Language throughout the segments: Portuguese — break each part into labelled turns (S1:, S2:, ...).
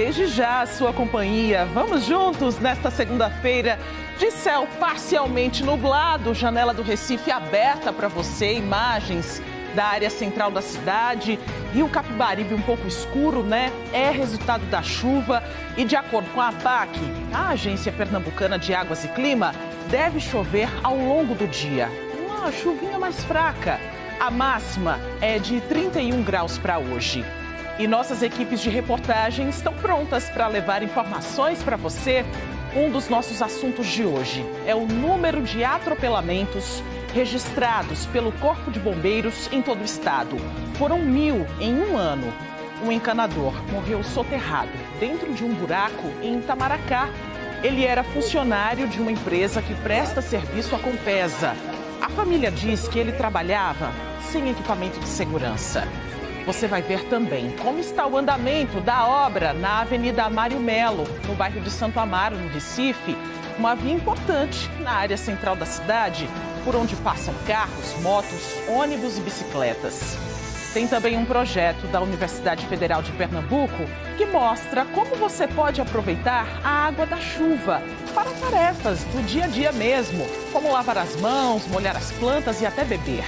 S1: Desde já a sua companhia. Vamos juntos nesta segunda-feira de céu parcialmente nublado, janela do Recife aberta para você, imagens da área central da cidade, Rio Capibaribe um pouco escuro, né? É resultado da chuva e de acordo com a APAC, a Agência Pernambucana de Águas e Clima, deve chover ao longo do dia. Uma chuvinha mais fraca. A máxima é de 31 graus para hoje. E nossas equipes de reportagem estão prontas para levar informações para você. Um dos nossos assuntos de hoje é o número de atropelamentos registrados pelo Corpo de Bombeiros em todo o estado. Foram 1.000 em um ano. Um encanador morreu soterrado dentro de um buraco em Itamaracá. Ele era funcionário de uma empresa que presta serviço à Compesa. A família diz que ele trabalhava sem equipamento de segurança. Você vai ver também como está o andamento da obra na Avenida Mário Melo, no bairro de Santo Amaro, no Recife, uma via importante na área central da cidade, por onde passam carros, motos, ônibus e bicicletas. Tem também um projeto da Universidade Federal de Pernambuco que mostra como você pode aproveitar a água da chuva para tarefas do dia a dia mesmo, como lavar as mãos, molhar as plantas e até beber.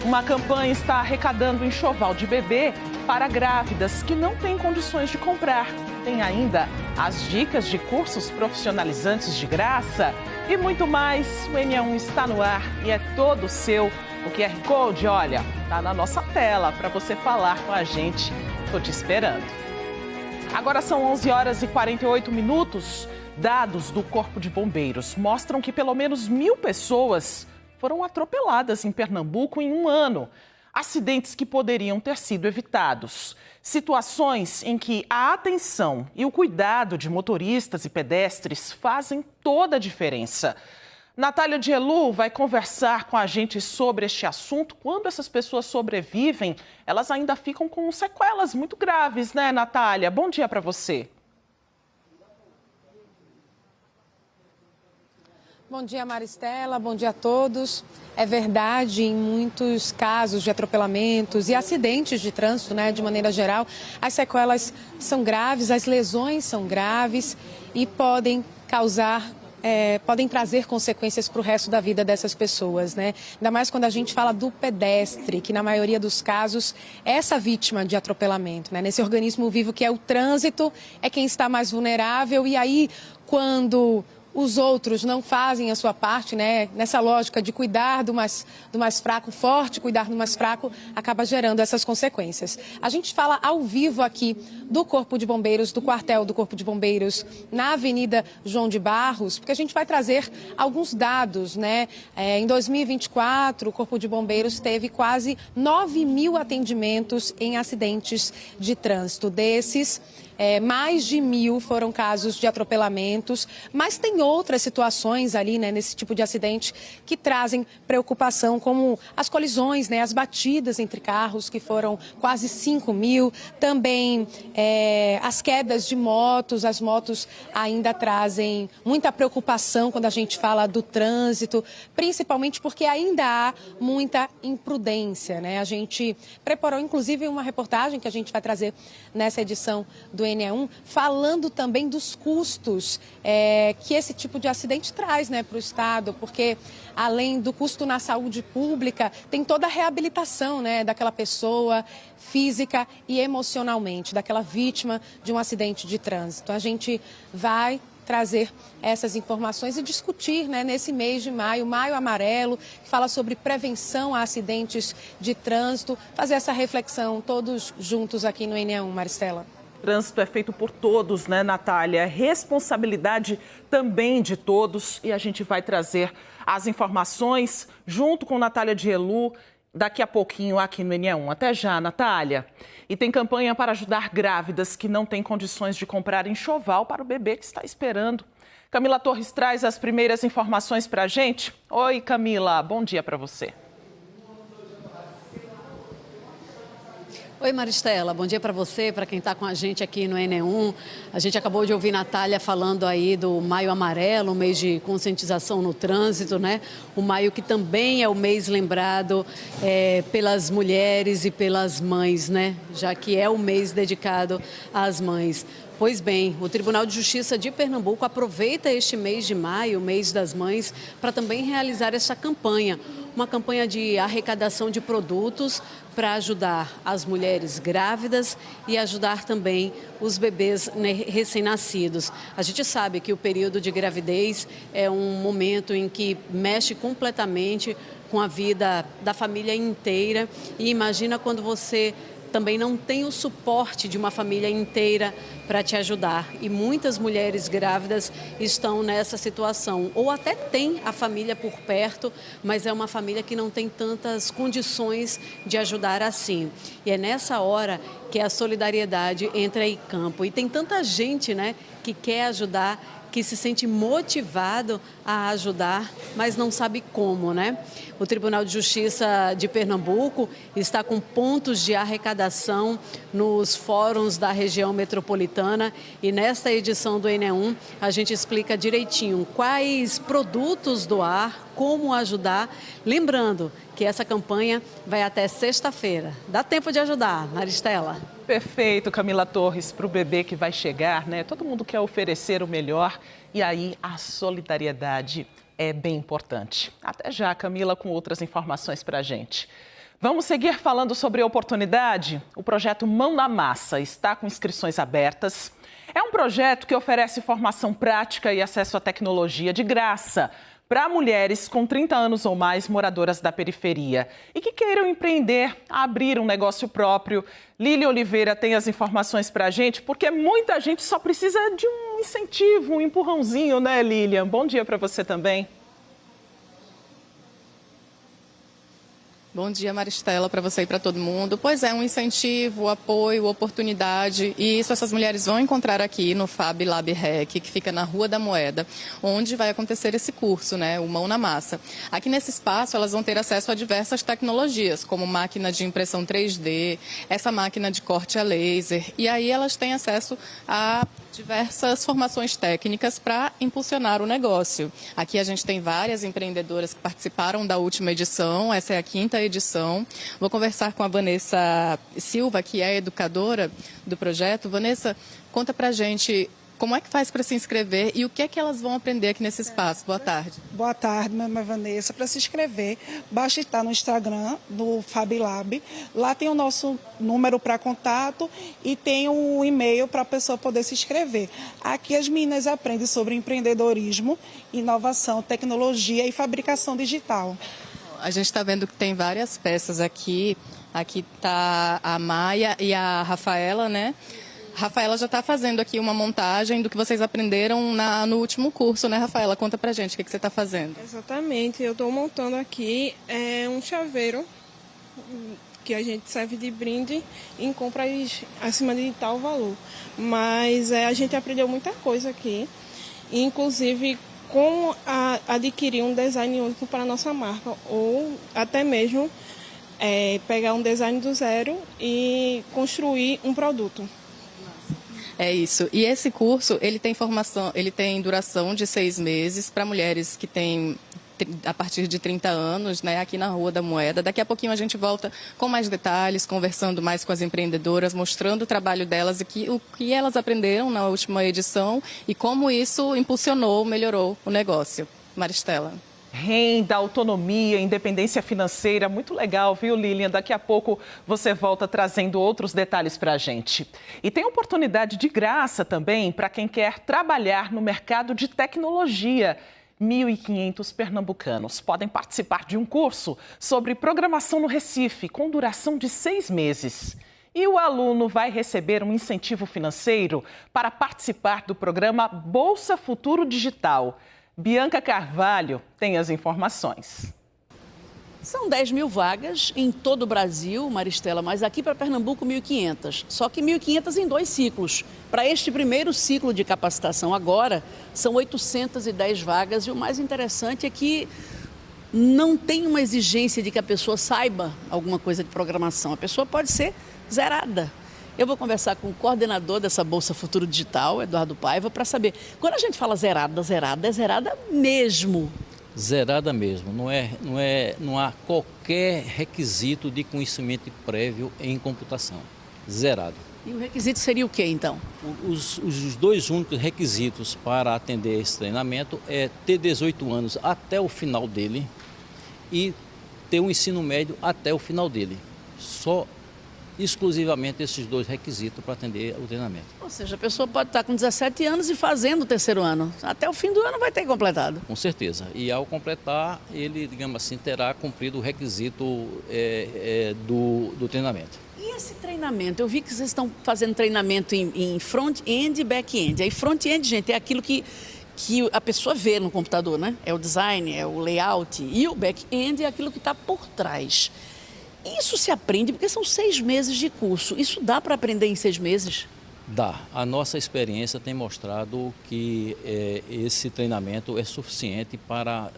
S1: Uma campanha está arrecadando enxoval de bebê para grávidas que não têm condições de comprar. Tem ainda as dicas de cursos profissionalizantes de graça e muito mais. O NE1 está no ar e é todo seu. O QR Code, olha, está na nossa tela para você falar com a gente. Estou te esperando. Agora são 11 horas e 48 minutos. Dados do Corpo de Bombeiros mostram que pelo menos 1.000 pessoas foram atropeladas em Pernambuco em um ano. Acidentes que poderiam ter sido evitados. Situações em que a atenção e o cuidado de motoristas e pedestres fazem toda a diferença. Natália Dielu vai conversar com a gente sobre este assunto. Quando essas pessoas sobrevivem, elas ainda ficam com sequelas muito graves, né, Natália? Bom dia para você.
S2: Bom dia, Maristela. Bom dia a todos. É verdade, em muitos casos de atropelamentos e acidentes de trânsito, né, de maneira geral, as sequelas são graves, as lesões são graves e podem trazer consequências para o resto da vida dessas pessoas, né? Ainda mais quando a gente fala do pedestre, que na maioria dos casos é essa vítima de atropelamento, né? Nesse organismo vivo que é o trânsito, é quem está mais vulnerável e aí quando os outros não fazem a sua parte, né? Nessa lógica de cuidar do mais fraco, forte, cuidar do mais fraco, acaba gerando essas consequências. A gente fala ao vivo aqui do Corpo de Bombeiros, do quartel do Corpo de Bombeiros, na Avenida João de Barros, porque a gente vai trazer alguns dados, né? Em 2024, o Corpo de Bombeiros teve quase 9.000 atendimentos em acidentes de trânsito. Desses, mais de 1.000 foram casos de atropelamentos, mas tem outras situações ali, né, nesse tipo de acidente que trazem preocupação, como as colisões, né, as batidas entre carros, que foram quase 5.000, também as quedas de motos, as motos ainda trazem muita preocupação quando a gente fala do trânsito, principalmente porque ainda há muita imprudência, né? A gente preparou, inclusive, uma reportagem que a gente vai trazer nessa edição do NE1, falando também dos custos que esse tipo de acidente traz, né, para o Estado, porque além do custo na saúde pública, tem toda a reabilitação, né, daquela pessoa física e emocionalmente, daquela vítima de um acidente de trânsito. A gente vai trazer essas informações e discutir, né, nesse mês de maio, Maio Amarelo, que fala sobre prevenção a acidentes de trânsito, fazer essa reflexão todos juntos aqui no NE1, Maristela.
S1: Trânsito é feito por todos, né, Natália? É responsabilidade também de todos e a gente vai trazer as informações junto com Natália Dielu daqui a pouquinho aqui no NE1. Até já, Natália. E tem campanha para ajudar grávidas que não têm condições de comprar enxoval para o bebê que está esperando. Camila Torres traz as primeiras informações para a gente. Oi, Camila, bom dia para você.
S3: Oi, Maristela, bom dia para você, para quem está com a gente aqui no NE1. A gente acabou de ouvir Natália falando aí do Maio Amarelo, um mês de conscientização no trânsito, né? O maio que também é o mês lembrado pelas mulheres e pelas mães, né? Já que é o mês dedicado às mães. Pois bem, o Tribunal de Justiça de Pernambuco aproveita este mês de maio, mês das mães, para também realizar essa campanha. Uma campanha de arrecadação de produtos para ajudar as mulheres grávidas e ajudar também os bebês recém-nascidos. A gente sabe que o período de gravidez é um momento em que mexe completamente com a vida da família inteira. E imagina quando você também não tem o suporte de uma família inteira para te ajudar. E muitas mulheres grávidas estão nessa situação. Ou até tem a família por perto, mas é uma família que não tem tantas condições de ajudar assim. E é nessa hora que a solidariedade entra em campo. E tem tanta gente, né, que quer ajudar, que se sente motivado a ajudar, mas não sabe como, né? O Tribunal de Justiça de Pernambuco está com pontos de arrecadação nos fóruns da região metropolitana e nesta edição do ENE1 a gente explica direitinho quais produtos doar, como ajudar. Lembrando que essa campanha vai até sexta-feira. Dá tempo de ajudar, Maristela.
S1: Perfeito, Camila Torres, para o bebê que vai chegar, né? Todo mundo quer oferecer o melhor e aí a solidariedade é bem importante. Até já, Camila, com outras informações para a gente. Vamos seguir falando sobre a oportunidade? O projeto Mão na Massa está com inscrições abertas. É um projeto que oferece formação prática e acesso à tecnologia de graça para mulheres com 30 anos ou mais moradoras da periferia e que queiram empreender, abrir um negócio próprio. Lília Oliveira tem as informações para a gente, porque muita gente só precisa de um incentivo, um empurrãozinho, né, Lilian? Bom dia para você também.
S4: Bom dia, Maristela, para você e para todo mundo. Pois é, um incentivo, apoio, oportunidade, e isso essas mulheres vão encontrar aqui no Fab Lab Rec, que fica na Rua da Moeda, onde vai acontecer esse curso, né, o Mão na Massa. Aqui nesse espaço elas vão ter acesso a diversas tecnologias, como máquina de impressão 3D, essa máquina de corte a laser, e aí elas têm acesso a diversas formações técnicas para impulsionar o negócio. Aqui a gente tem várias empreendedoras que participaram da última edição, essa é a 5ª edição. Vou conversar com a Vanessa Silva, que é educadora do projeto. Vanessa, conta pra gente como é que faz para se inscrever e o que é que elas vão aprender aqui nesse espaço. Boa tarde.
S5: Boa tarde, meu nome é Vanessa. Para se inscrever, basta estar no Instagram do Fab Lab. Lá tem o nosso número para contato e tem um e-mail para a pessoa poder se inscrever. Aqui as meninas aprendem sobre empreendedorismo, inovação, tecnologia e fabricação digital.
S4: A gente está vendo que tem várias peças aqui. Aqui está a Maia e a Rafaela, né? Rafaela já está fazendo aqui uma montagem do que vocês aprenderam no último curso, né, Rafaela? Conta pra gente o que você está fazendo.
S6: Exatamente, eu estou montando aqui um chaveiro que a gente serve de brinde em compras acima de tal valor. Mas a gente aprendeu muita coisa aqui, inclusive como adquirir um design único para a nossa marca, ou até mesmo pegar um design do zero e construir um produto.
S4: É isso. E esse curso, ele tem duração de 6 meses para mulheres que têm a partir de 30 anos, né, aqui na Rua da Moeda. Daqui a pouquinho a gente volta com mais detalhes, conversando mais com as empreendedoras, mostrando o trabalho delas e o que elas aprenderam na última edição e como isso impulsionou, melhorou o negócio. Maristela.
S1: Renda, autonomia, independência financeira, muito legal, viu, Lilian? Daqui a pouco você volta trazendo outros detalhes para a gente. E tem oportunidade de graça também para quem quer trabalhar no mercado de tecnologia. 1.500 pernambucanos podem participar de um curso sobre programação no Recife, com duração de 6 meses. E o aluno vai receber um incentivo financeiro para participar do programa Bolsa Futuro Digital. Bianca Carvalho tem as informações.
S7: São 10.000 vagas em todo o Brasil, Maristela, mas aqui para Pernambuco 1.500. Só que 1.500 em 2 ciclos. Para este primeiro ciclo de capacitação agora, são 810 vagas e o mais interessante é que não tem uma exigência de que a pessoa saiba alguma coisa de programação. A pessoa pode ser zerada. Eu vou conversar com o coordenador dessa Bolsa Futuro Digital, Eduardo Paiva, para saber, quando a gente fala zerada, é zerada mesmo.
S8: Zerada mesmo, não há qualquer requisito de conhecimento prévio em computação. Zerado.
S7: E o requisito seria o quê, então?
S8: Os dois únicos requisitos para atender esse treinamento é ter 18 anos até o final dele e ter um ensino médio até o final dele. Só exclusivamente esses dois requisitos para atender o treinamento.
S7: Ou seja, a pessoa pode estar com 17 anos e fazendo o terceiro ano. Até o fim do ano vai ter completado.
S8: Com certeza. E ao completar, ele, digamos assim, terá cumprido o requisito do treinamento.
S7: E esse treinamento? Eu vi que vocês estão fazendo treinamento em front-end e back-end. Aí front-end, gente, é aquilo que a pessoa vê no computador, né? É o design, é o layout. E o back-end é aquilo que está por trás. Isso se aprende porque são 6 meses de curso. Isso dá para aprender em 6 meses?
S8: Dá. A nossa experiência tem mostrado que esse treinamento é suficiente para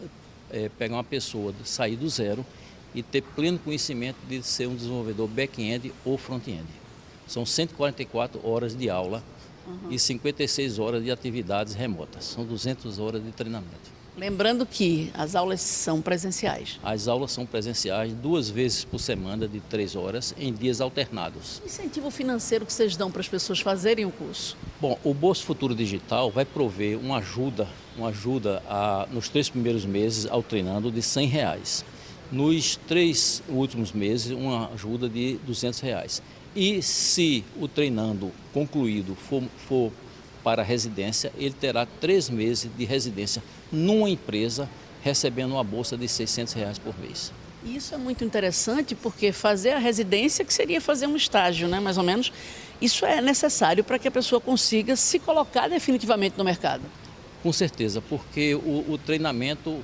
S8: pegar uma pessoa, sair do zero e ter pleno conhecimento de ser um desenvolvedor back-end ou front-end. São 144 horas de aula e 56 horas de atividades remotas. São 200 horas de treinamento.
S7: Lembrando que as aulas são presenciais.
S8: As aulas são presenciais 2 vezes por semana, de 3 horas, em dias alternados.
S7: Que incentivo financeiro que vocês dão para as pessoas fazerem o curso?
S8: Bom, o Bolsa Futuro Digital vai prover uma ajuda nos 3 primeiros meses ao treinando de R$100. Nos 3 últimos meses, uma ajuda de R$200. E se o treinando concluído for para a residência, ele terá 3 meses de residência numa empresa, recebendo uma bolsa de R$600 por mês.
S7: Isso é muito interessante, porque fazer a residência, que seria fazer um estágio, né, mais ou menos, isso é necessário para que a pessoa consiga se colocar definitivamente no mercado.
S8: Com certeza, porque o treinamento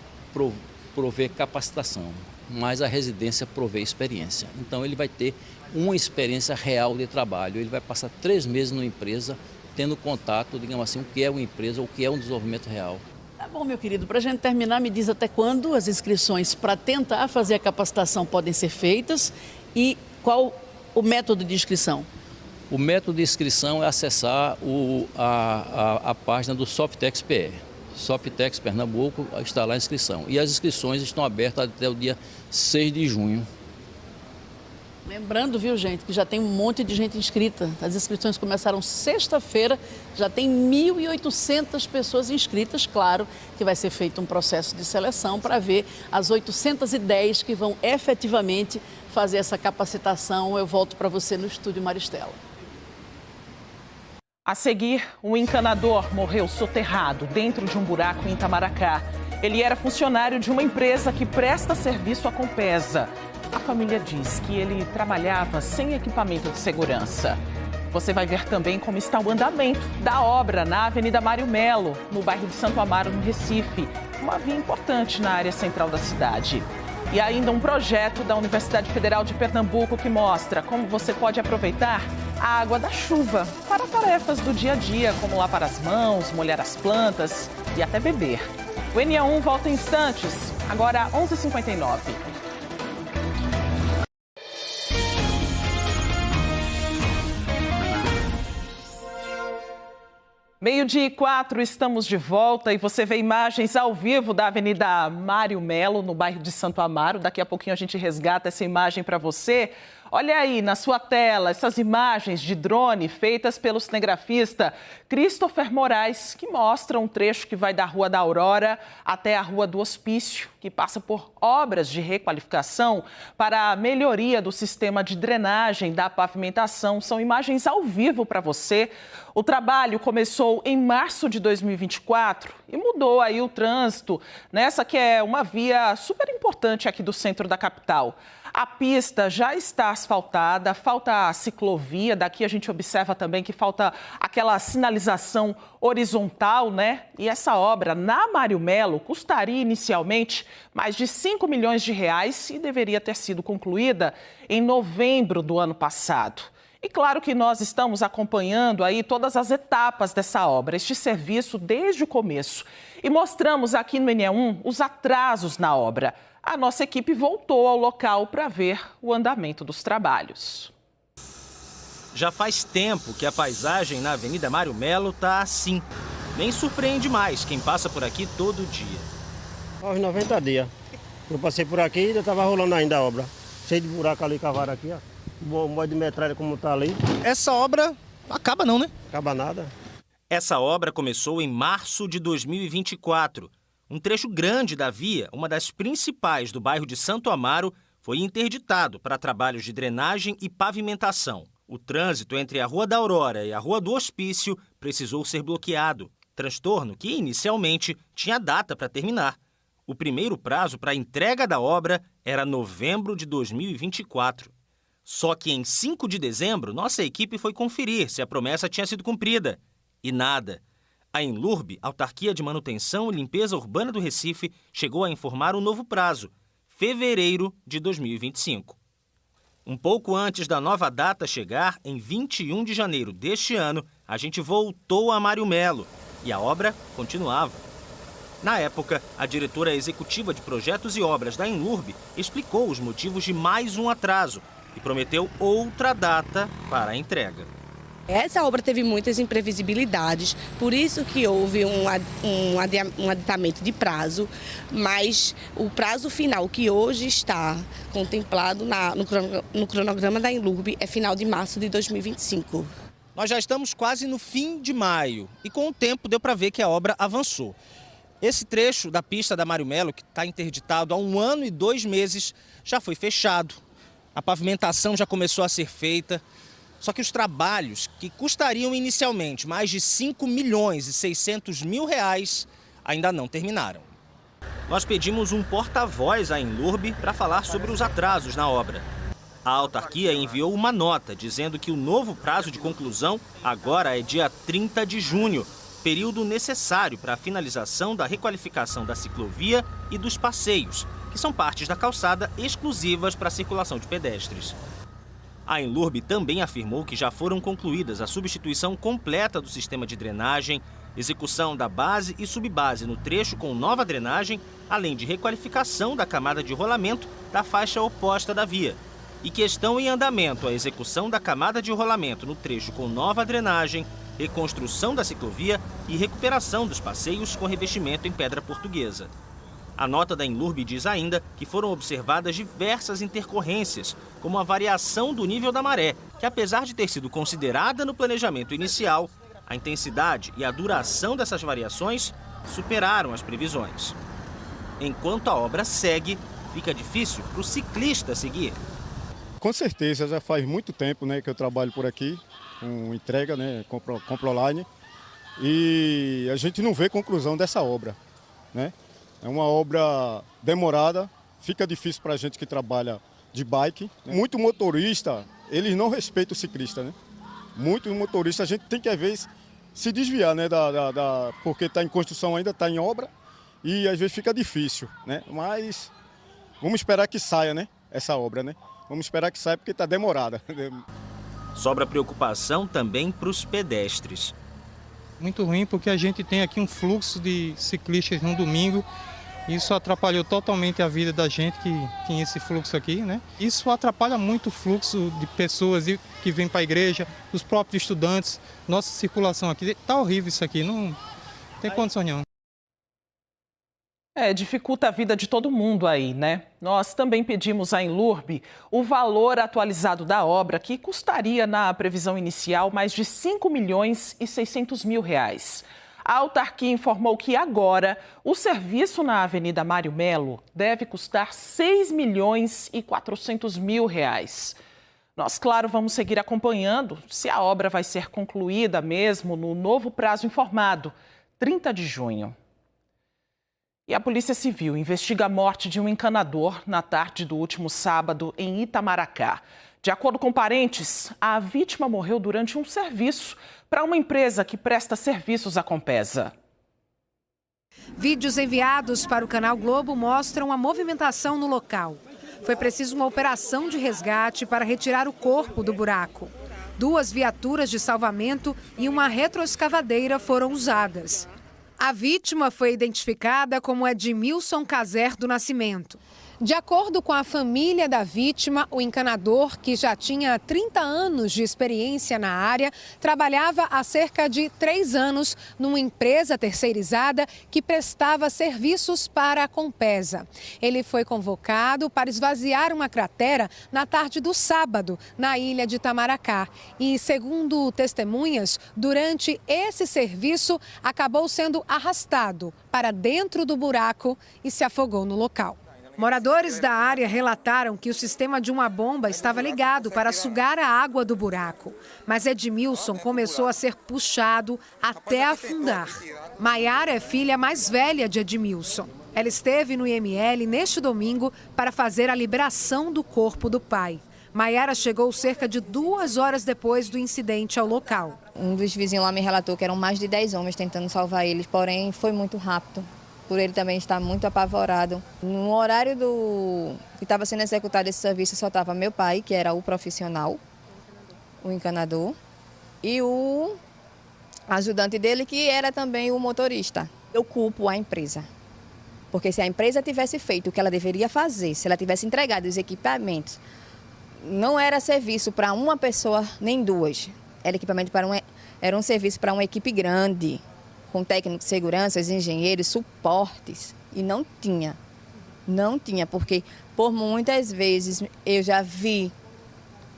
S8: provê capacitação, mas a residência provê experiência. Então ele vai ter uma experiência real de trabalho, ele vai passar 3 meses numa empresa, tendo contato, digamos assim, o que é uma empresa, o que é um desenvolvimento real.
S7: Tá bom, meu querido, para a gente terminar, me diz até quando as inscrições para tentar fazer a capacitação podem ser feitas e qual o método de inscrição?
S8: O método de inscrição é acessar a página do Softex PR. Softex Pernambuco, está lá a inscrição. E as inscrições estão abertas até o dia 6 de junho.
S7: Lembrando, viu, gente, que já tem um monte de gente inscrita. As inscrições começaram sexta-feira, já tem 1.800 pessoas inscritas. Claro que vai ser feito um processo de seleção para ver as 810 que vão efetivamente fazer essa capacitação. Eu volto para você no estúdio, Maristela.
S1: A seguir, um encanador morreu soterrado dentro de um buraco em Itamaracá. Ele era funcionário de uma empresa que presta serviço à Compesa. A família diz que ele trabalhava sem equipamento de segurança. Você vai ver também como está o andamento da obra na Avenida Mário Melo, no bairro de Santo Amaro, no Recife. Uma via importante na área central da cidade. E ainda um projeto da Universidade Federal de Pernambuco que mostra como você pode aproveitar a água da chuva para tarefas do dia a dia, como lavar as mãos, molhar as plantas e até beber. O NE1 volta em instantes, agora 11h59. Meio-dia e 4, estamos de volta e você vê imagens ao vivo da Avenida Mário Melo, no bairro de Santo Amaro. Daqui a pouquinho a gente resgata essa imagem para você. Olha aí na sua tela essas imagens de drone feitas pelo cinegrafista Christopher Moraes, que mostram um trecho que vai da Rua da Aurora até a Rua do Hospício, que passa por obras de requalificação para a melhoria do sistema de drenagem da pavimentação. São imagens ao vivo para você. O trabalho começou em março de 2024 e mudou aí o trânsito nessa que é uma via super importante aqui do centro da capital. A pista já está asfaltada, falta a ciclovia. Daqui a gente observa também que falta aquela sinalização horizontal, né? E essa obra na Mário Melo custaria inicialmente mais de R$5 milhões e deveria ter sido concluída em novembro do ano passado. E claro que nós estamos acompanhando aí todas as etapas dessa obra, este serviço desde o começo. E mostramos aqui no NE1 os atrasos na obra. A nossa equipe voltou ao local para ver o andamento dos trabalhos.
S9: Já faz tempo que a paisagem na Avenida Mário Melo tá assim. Nem surpreende mais quem passa por aqui todo dia.
S10: Aos 90 dias. Eu passei por aqui e ainda estava rolando ainda a obra. Cheio de buraco ali, cavaram aqui, ó. bomba de metralha como está ali.
S9: Essa obra acaba não, né?
S10: Acaba nada.
S9: Essa obra começou em março de 2024. Um trecho grande da via, uma das principais do bairro de Santo Amaro, foi interditado para trabalhos de drenagem e pavimentação. O trânsito entre a Rua da Aurora e a Rua do Hospício precisou ser bloqueado. Transtorno que, inicialmente, tinha data para terminar. O primeiro prazo para a entrega da obra era novembro de 2024. Só que em 5 de dezembro, nossa equipe foi conferir se a promessa tinha sido cumprida. E nada. A Enlurb, Autarquia de Manutenção e Limpeza Urbana do Recife, chegou a informar um novo prazo, fevereiro de 2025. Um pouco antes da nova data chegar, em 21 de janeiro deste ano, a gente voltou a Mário Melo e a obra continuava. Na época, a diretora executiva de projetos e obras da Enlurb explicou os motivos de mais um atraso e prometeu outra data para a entrega.
S11: Essa obra teve muitas imprevisibilidades, por isso que houve um adiantamento de prazo, mas o prazo final que hoje está contemplado no cronograma da Enlurb é final de março de 2025.
S9: Nós já estamos quase no fim de maio e com o tempo deu para ver que a obra avançou. Esse trecho da pista da Mário Melo, que está interditado há 1 ano e 2 meses, já foi fechado. A pavimentação já começou a ser feita. Só que os trabalhos, que custariam inicialmente mais de 5 milhões e 600 mil reais, ainda não terminaram. Nós pedimos um porta-voz à Enlurb para falar sobre os atrasos na obra. A autarquia enviou uma nota dizendo que o novo prazo de conclusão agora é dia 30 de junho, período necessário para a finalização da requalificação da ciclovia e dos passeios, que são partes da calçada exclusivas para a circulação de pedestres. A Enlurb também afirmou que já foram concluídas a substituição completa do sistema de drenagem, execução da base e subbase no trecho com nova drenagem, além de requalificação da camada de rolamento da faixa oposta da via. E que estão em andamento a execução da camada de rolamento no trecho com nova drenagem, reconstrução da ciclovia e recuperação dos passeios com revestimento em pedra portuguesa. A nota da Enlurb diz ainda que foram observadas diversas intercorrências, como a variação do nível da maré, que apesar de ter sido considerada no planejamento inicial, a intensidade e a duração dessas variações superaram as previsões. Enquanto a obra segue, fica difícil para o ciclista seguir.
S12: Com certeza, já faz muito tempo, né, que eu trabalho por aqui, com entrega, né, compro online, e a gente não vê conclusão dessa obra, né? É uma obra demorada, fica difícil para a gente que trabalha de bike. Muito motorista, eles não respeitam o ciclista, né? Muito motorista, a gente tem que às vezes se desviar, né? Porque está em construção ainda, está em obra e às vezes fica difícil, né? Mas vamos esperar que saia, né? Essa obra, né? Vamos esperar que saia porque está demorada.
S9: Sobra preocupação também para os pedestres.
S13: Muito ruim porque a gente tem aqui um fluxo de ciclistas no domingo. Isso atrapalhou totalmente a vida da gente que tinha esse fluxo aqui, né? Isso atrapalha muito o fluxo de pessoas que vêm para a igreja, os próprios estudantes. Nossa circulação aqui, tá horrível isso aqui, não tem condição não.
S1: Dificulta a vida de todo mundo aí, né? Nós também pedimos à Enlurb o valor atualizado da obra, que custaria, na previsão inicial, mais de 5 milhões e 600 mil reais. A autarquia informou que agora o serviço na Avenida Mário Melo deve custar 6 milhões e 400 mil reais. Nós, claro, vamos seguir acompanhando se a obra vai ser concluída mesmo no novo prazo informado, 30 de junho. E a Polícia Civil investiga a morte de um encanador na tarde do último sábado em Itamaracá. De acordo com parentes, a vítima morreu durante um serviço para uma empresa que presta serviços à Compesa.
S14: Vídeos enviados para o Canal Globo mostram a movimentação no local. Foi preciso uma operação de resgate para retirar o corpo do buraco. 2 viaturas de salvamento e uma retroescavadeira foram usadas. A vítima foi identificada como Edmilson Caser do Nascimento. De acordo com a família da vítima, o encanador, que já tinha 30 anos de experiência na área, trabalhava há cerca de 3 anos numa empresa terceirizada que prestava serviços para a Compesa. Ele foi convocado para esvaziar uma cratera na tarde do sábado, na ilha de Itamaracá. E, segundo testemunhas, durante esse serviço, acabou sendo arrastado para dentro do buraco e se afogou no local. Moradores da área relataram que o sistema de uma bomba estava ligado para sugar a água do buraco. Mas Edmilson começou a ser puxado até afundar. Maiara é filha mais velha de Edmilson. Ela esteve no IML neste domingo para fazer a liberação do corpo do pai. Maiara chegou cerca de 2 horas depois do incidente ao local.
S15: Um dos vizinhos lá me relatou que eram mais de 10 homens tentando salvar eles, porém foi muito rápido. Por ele também estar muito apavorado. No horário que estava sendo executado esse serviço, só estava meu pai, que era o profissional, o encanador, e o ajudante dele, que era também o motorista. Eu culpo a empresa, porque se a empresa tivesse feito o que ela deveria fazer, se ela tivesse entregado os equipamentos, não era serviço para uma pessoa nem duas, era um serviço para uma equipe grande, com técnicos de segurança, engenheiros, suportes, e não tinha, porque por muitas vezes eu já vi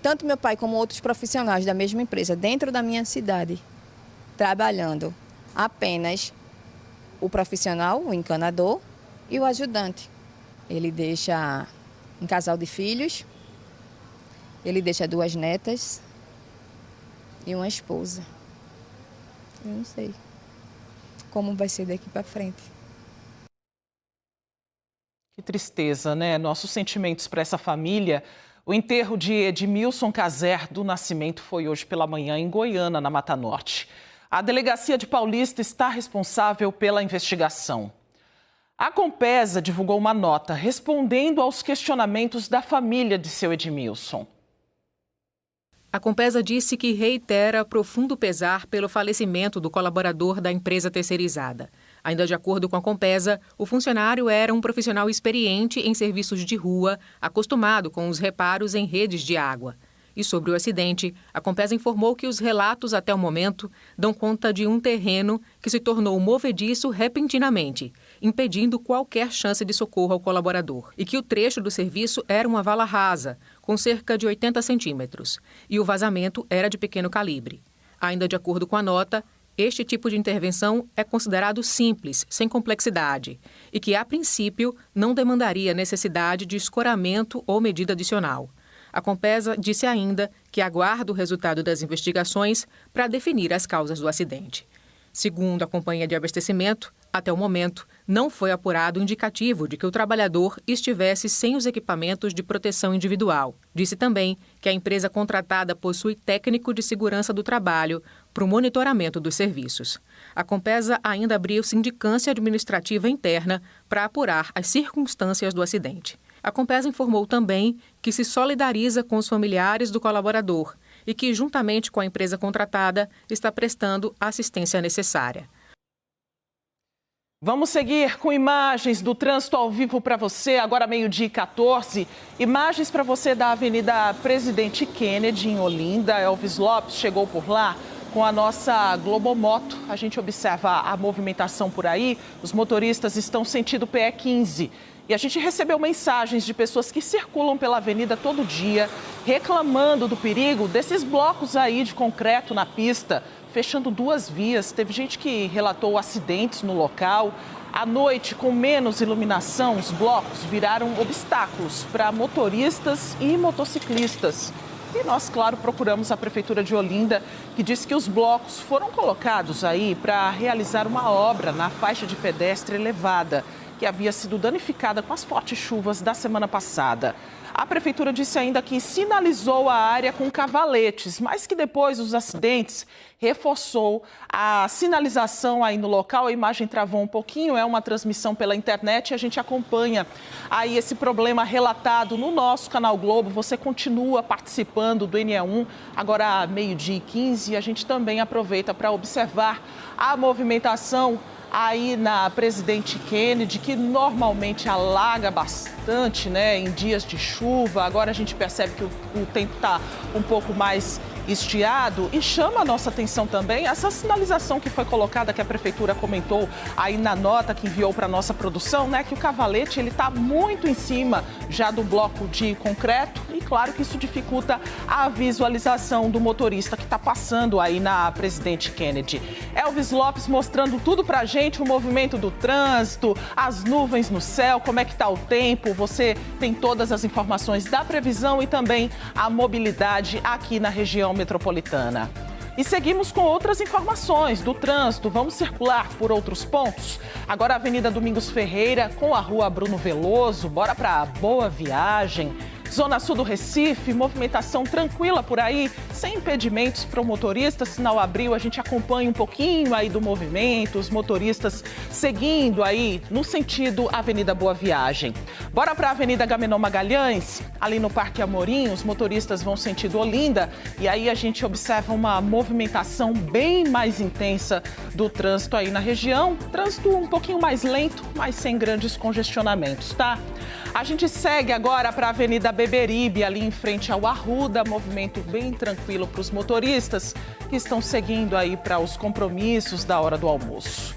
S15: tanto meu pai como outros profissionais da mesma empresa dentro da minha cidade trabalhando apenas o profissional, o encanador e o ajudante. Ele deixa um casal de filhos, ele deixa 2 netas e uma esposa. Eu não sei como vai ser daqui para frente.
S1: Que tristeza, né? Nossos sentimentos para essa família. O enterro de Edmilson Caser do Nascimento foi hoje pela manhã em Goiânia, na Mata Norte. A Delegacia de Paulista está responsável pela investigação. A Compesa divulgou uma nota respondendo aos questionamentos da família de seu Edmilson.
S16: A Compesa disse que reitera profundo pesar pelo falecimento do colaborador da empresa terceirizada. Ainda de acordo com a Compesa, o funcionário era um profissional experiente em serviços de rua, acostumado com os reparos em redes de água. E sobre o acidente, a Compesa informou que os relatos até o momento dão conta de um terreno que se tornou movediço repentinamente, impedindo qualquer chance de socorro ao colaborador, e que o trecho do serviço era uma vala rasa, com cerca de 80 centímetros, e o vazamento era de pequeno calibre. Ainda de acordo com a nota, este tipo de intervenção é considerado simples, sem complexidade, e que, a princípio, não demandaria necessidade de escoramento ou medida adicional. A Compesa disse ainda que aguarda o resultado das investigações para definir as causas do acidente. Segundo a companhia de abastecimento, até o momento, não foi apurado indicativo de que o trabalhador estivesse sem os equipamentos de proteção individual. Disse também que a empresa contratada possui técnico de segurança do trabalho para o monitoramento dos serviços. A Compesa ainda abriu sindicância administrativa interna para apurar as circunstâncias do acidente. A Compesa informou também que se solidariza com os familiares do colaborador e que, juntamente com a empresa contratada, está prestando a assistência necessária.
S1: Vamos seguir com imagens do trânsito ao vivo para você, agora 12h14. Imagens para você da Avenida Presidente Kennedy, em Olinda. Elvis Lopes chegou por lá com a nossa Globomoto. A gente observa a movimentação por aí. Os motoristas estão sentido PE 15. E a gente recebeu mensagens de pessoas que circulam pela avenida todo dia, reclamando do perigo desses blocos aí de concreto na pista, fechando 2 vias. Teve gente que relatou acidentes no local. À noite, com menos iluminação, os blocos viraram obstáculos para motoristas e motociclistas. E nós, claro, procuramos a Prefeitura de Olinda, que disse que os blocos foram colocados aí para realizar uma obra na faixa de pedestre elevada, que havia sido danificada com as fortes chuvas da semana passada. A Prefeitura disse ainda que sinalizou a área com cavaletes, mas que depois dos acidentes reforçou a sinalização aí no local. A imagem travou um pouquinho, é uma transmissão pela internet e a gente acompanha aí esse problema relatado no nosso canal Globo. Você continua participando do NE1, agora 12h15, e a gente também aproveita para observar a movimentação aí na Presidente Kennedy, que normalmente alaga bastante, né, em dias de chuva. Agora a gente percebe que o tempo está um pouco mais estiado, e chama a nossa atenção também essa sinalização que foi colocada, que a Prefeitura comentou aí na nota que enviou para a nossa produção, né, que o cavalete ele está muito em cima já do bloco de concreto, e claro que isso dificulta a visualização do motorista que está passando aí na Presidente Kennedy. Elvis Lopes mostrando tudo para a gente, o movimento do trânsito, as nuvens no céu, como é que está o tempo. Você tem todas as informações da previsão e também a mobilidade aqui na região metropolitana. E seguimos com outras informações do trânsito. Vamos circular por outros pontos. Agora a Avenida Domingos Ferreira com a Rua Bruno Veloso. Bora para Boa Viagem. Zona Sul do Recife, movimentação tranquila por aí, sem impedimentos para o motorista. Sinal abriu, a gente acompanha um pouquinho aí do movimento, os motoristas seguindo aí no sentido Avenida Boa Viagem. Bora para a Avenida Agamenon Magalhães, ali no Parque Amorim, os motoristas vão sentido Olinda, e aí a gente observa uma movimentação bem mais intensa do trânsito aí na região. Trânsito um pouquinho mais lento, mas sem grandes congestionamentos, tá? A gente segue agora para a Avenida Beberibe, ali em frente ao Arruda, movimento bem tranquilo para os motoristas que estão seguindo aí para os compromissos da hora do almoço.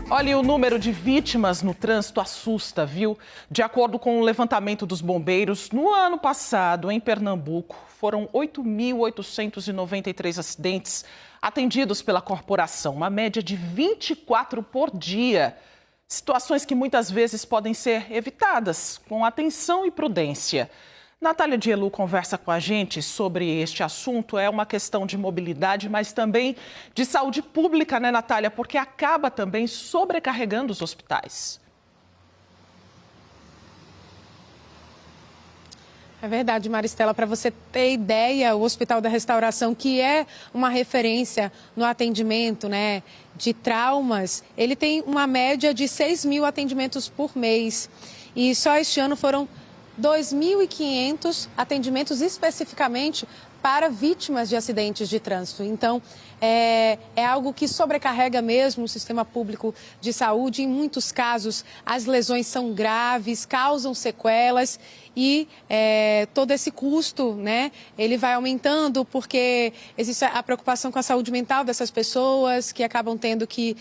S1: Olha, o número de vítimas no trânsito assusta, viu? De acordo com o levantamento dos bombeiros, no ano passado, em Pernambuco, foram 8.893 acidentes atendidos pela corporação, uma média de 24 por dia. Situações que muitas vezes podem ser evitadas com atenção e prudência. Natália Dielu conversa com a gente sobre este assunto. É uma questão de mobilidade, mas também de saúde pública, né, Natália? Porque acaba também sobrecarregando os hospitais.
S2: É verdade, Maristela. Para você ter ideia, o Hospital da Restauração, que é uma referência no atendimento, né, de traumas, ele tem uma média de 6.000 atendimentos por mês. E só este ano foram 2.500 atendimentos especificamente para vítimas de acidentes de trânsito. Então, é algo que sobrecarrega mesmo o sistema público de saúde. Em muitos casos, as lesões são graves, causam sequelas e todo esse custo, né, ele vai aumentando porque existe a preocupação com a saúde mental dessas pessoas que acabam tendo que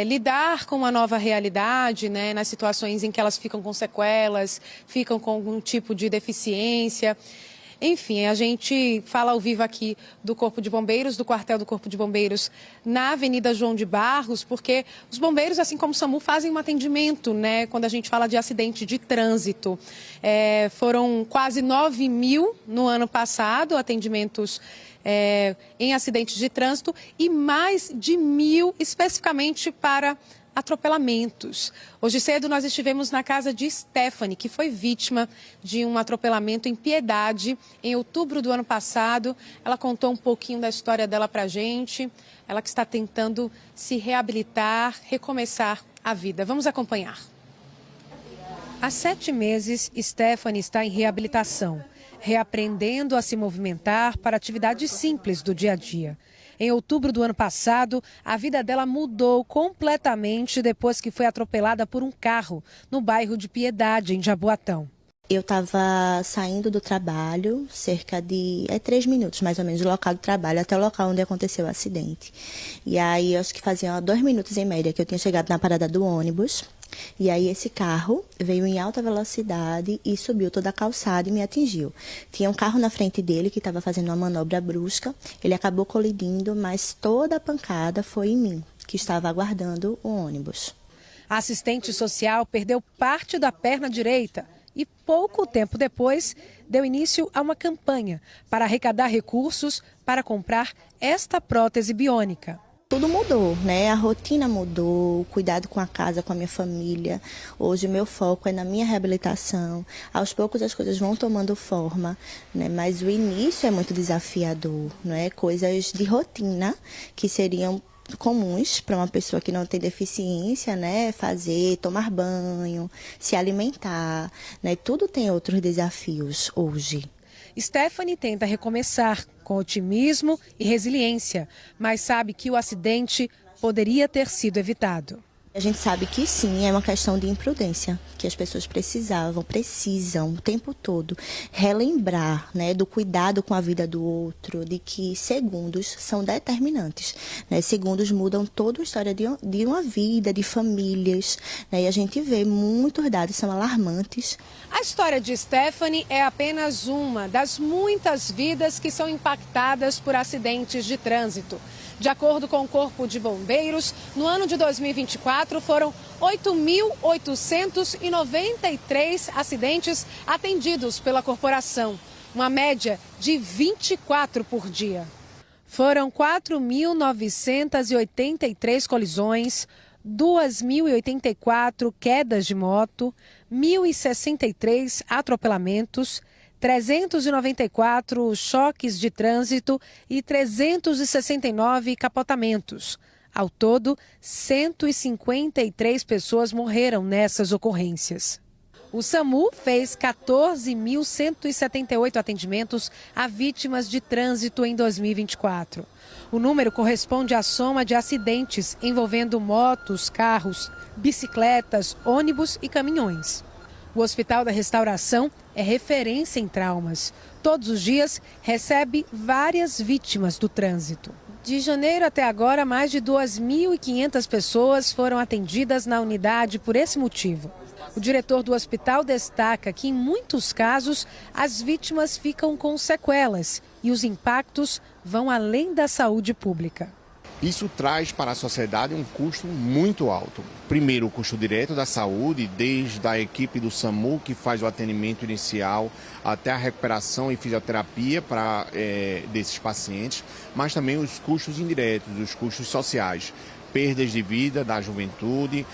S2: lidar com uma nova realidade, né, nas situações em que elas ficam com sequelas, ficam com algum tipo de deficiência. Enfim, a gente fala ao vivo aqui do Corpo de Bombeiros, do quartel do Corpo de Bombeiros na Avenida João de Barros, porque os bombeiros, assim como o SAMU, fazem um atendimento, né, quando a gente fala de acidente de trânsito. Foram quase 9.000 no ano passado, atendimentos em acidentes de trânsito, e mais de 1.000 especificamente para atropelamentos. Hoje cedo nós estivemos na casa de Stephanie, que foi vítima de um atropelamento em Piedade em outubro do ano passado. Ela contou um pouquinho da história dela pra gente. Ela que está tentando se reabilitar, recomeçar a vida. Vamos acompanhar. Há 7 meses, Stephanie está em reabilitação, reaprendendo a se movimentar para atividades simples do dia a dia. Em outubro do ano passado, a vida dela mudou completamente depois que foi atropelada por um carro no bairro de Piedade, em Jaboatão.
S17: Eu estava saindo do trabalho, cerca de 3 minutos mais ou menos do local do trabalho até o local onde aconteceu o acidente. E aí, acho que fazia 2 minutos em média que eu tinha chegado na parada do ônibus. E aí esse carro veio em alta velocidade e subiu toda a calçada e me atingiu. Tinha um carro na frente dele que estava fazendo uma manobra brusca. Ele acabou colidindo, mas toda a pancada foi em mim, que estava aguardando o ônibus.
S14: A assistente social perdeu parte da perna direita e pouco tempo depois deu início a uma campanha para arrecadar recursos para comprar esta prótese biônica.
S17: Tudo mudou, né? A rotina mudou, o cuidado com a casa, com a minha família. Hoje o meu foco é na minha reabilitação. Aos poucos as coisas vão tomando forma, né? Mas o início é muito desafiador, né? Coisas de rotina que seriam comuns para uma pessoa que não tem deficiência, né? Fazer, tomar banho, se alimentar, né? Tudo tem outros desafios hoje.
S14: Stephanie tenta recomeçar com otimismo e resiliência, mas sabe que o acidente poderia ter sido evitado.
S17: A gente sabe que sim, é uma questão de imprudência, que as pessoas precisam o tempo todo relembrar, né, do cuidado com a vida do outro, de que segundos são determinantes, né? Segundos mudam toda a história de uma vida, de famílias, né? E a gente vê muitos dados são alarmantes.
S14: A história de Stephanie é apenas uma das muitas vidas que são impactadas por acidentes de trânsito. De acordo com o Corpo de Bombeiros, no ano de 2024 foram 8.893 acidentes atendidos pela corporação, uma média de 24 por dia. Foram 4.983 colisões, 2.084 quedas de moto, 1.063 atropelamentos, 394 choques de trânsito e 369 capotamentos. Ao todo, 153 pessoas morreram nessas ocorrências. O SAMU fez 14.178 atendimentos a vítimas de trânsito em 2024. O número corresponde à soma de acidentes envolvendo motos, carros, bicicletas, ônibus e caminhões. O Hospital da Restauração é referência em traumas. Todos os dias recebe várias vítimas do trânsito. De janeiro até agora, mais de 2.500 pessoas foram atendidas na unidade por esse motivo. O diretor do hospital destaca que, em muitos casos, as vítimas ficam com sequelas e os impactos vão além da saúde pública.
S18: Isso traz para a sociedade um custo muito alto. Primeiro, o custo direto da saúde, desde a equipe do SAMU, que faz o atendimento inicial, até a recuperação e fisioterapia desses pacientes, mas também os custos indiretos, os custos sociais. Perdas de vida da juventude,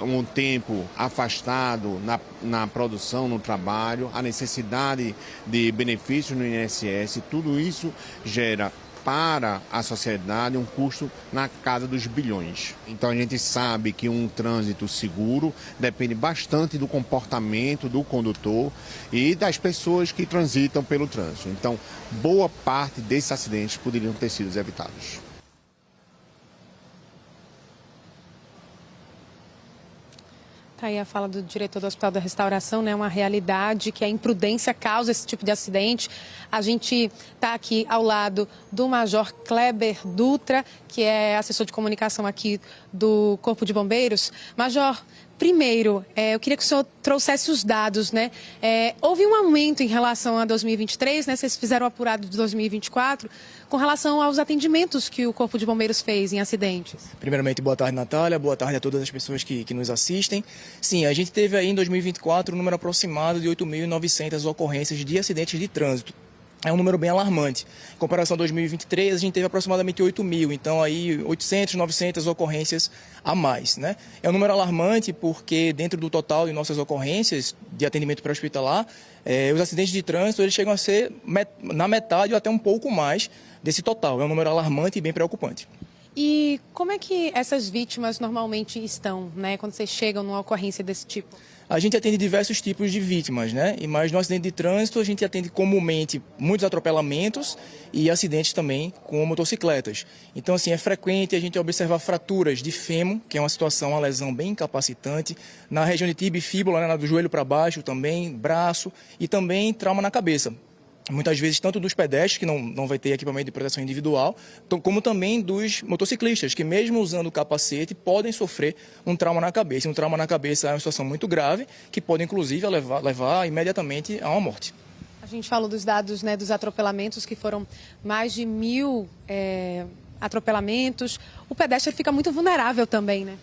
S18: um tempo afastado na produção, no trabalho, a necessidade de benefícios no INSS, tudo isso gera para a sociedade um custo na casa dos bilhões. Então a gente sabe que um trânsito seguro depende bastante do comportamento do condutor e das pessoas que transitam pelo trânsito. Então, boa parte desses acidentes poderiam ter sido evitados.
S2: Está aí a fala do diretor do Hospital da Restauração, né? Uma realidade que a imprudência causa esse tipo de acidente. A gente está aqui ao lado do Major Kleber Dutra, que é assessor de comunicação aqui do Corpo de Bombeiros. Major, primeiro, eu queria que o senhor trouxesse os dados, né? Houve um aumento em relação a 2023, né? Vocês fizeram o apurado de 2024, com relação aos atendimentos que o Corpo de Bombeiros fez em acidentes.
S19: Primeiramente, boa tarde, Natália. Boa tarde a todas as pessoas que nos assistem. Sim, a gente teve aí em 2024 um número aproximado de 8.900 ocorrências de acidentes de trânsito. É um número bem alarmante. Em comparação a 2023, a gente teve aproximadamente 8.000, então aí 800, 900 ocorrências a mais, né? É um número alarmante porque dentro do total de nossas ocorrências de atendimento pré-hospitalar, os acidentes de trânsito eles chegam a ser na metade ou até um pouco mais desse total. É um número alarmante e bem preocupante.
S2: E como é que essas vítimas normalmente estão, né, quando vocês chegam numa ocorrência desse tipo?
S19: A gente atende diversos tipos de vítimas, né? Mas no acidente de trânsito a gente atende comumente muitos atropelamentos e acidentes também com motocicletas. Então, assim, é frequente a gente observar fraturas de fêmur, que é uma lesão bem incapacitante, na região de tíbia e fíbula, né, do joelho para baixo também, braço e também trauma na cabeça. Muitas vezes, tanto dos pedestres, que não vai ter equipamento de proteção individual, como também dos motociclistas, que mesmo usando o capacete, podem sofrer um trauma na cabeça. Um trauma na cabeça é uma situação muito grave, que pode, inclusive, levar imediatamente a uma morte.
S2: A gente falou dos dados, né, dos atropelamentos, que foram mais de 1.000 atropelamentos. O pedestre fica muito vulnerável também, né?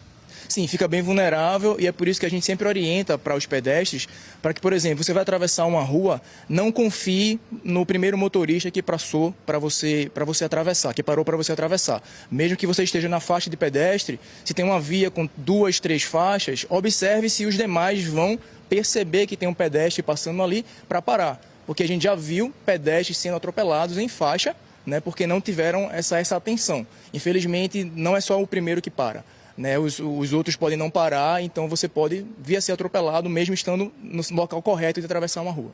S19: Sim, fica bem vulnerável e é por isso que a gente sempre orienta para os pedestres, para que, por exemplo, você vai atravessar uma rua, não confie no primeiro motorista que passou para você atravessar, que parou para você atravessar. Mesmo que você esteja na faixa de pedestre, se tem uma via com 2, 3 faixas, observe se os demais vão perceber que tem um pedestre passando ali para parar. Porque a gente já viu pedestres sendo atropelados em faixa, né, porque não tiveram essa atenção. Infelizmente, não é só o primeiro que para. Né, os outros podem não parar, então você pode vir a ser atropelado mesmo estando no local correto de atravessar uma rua.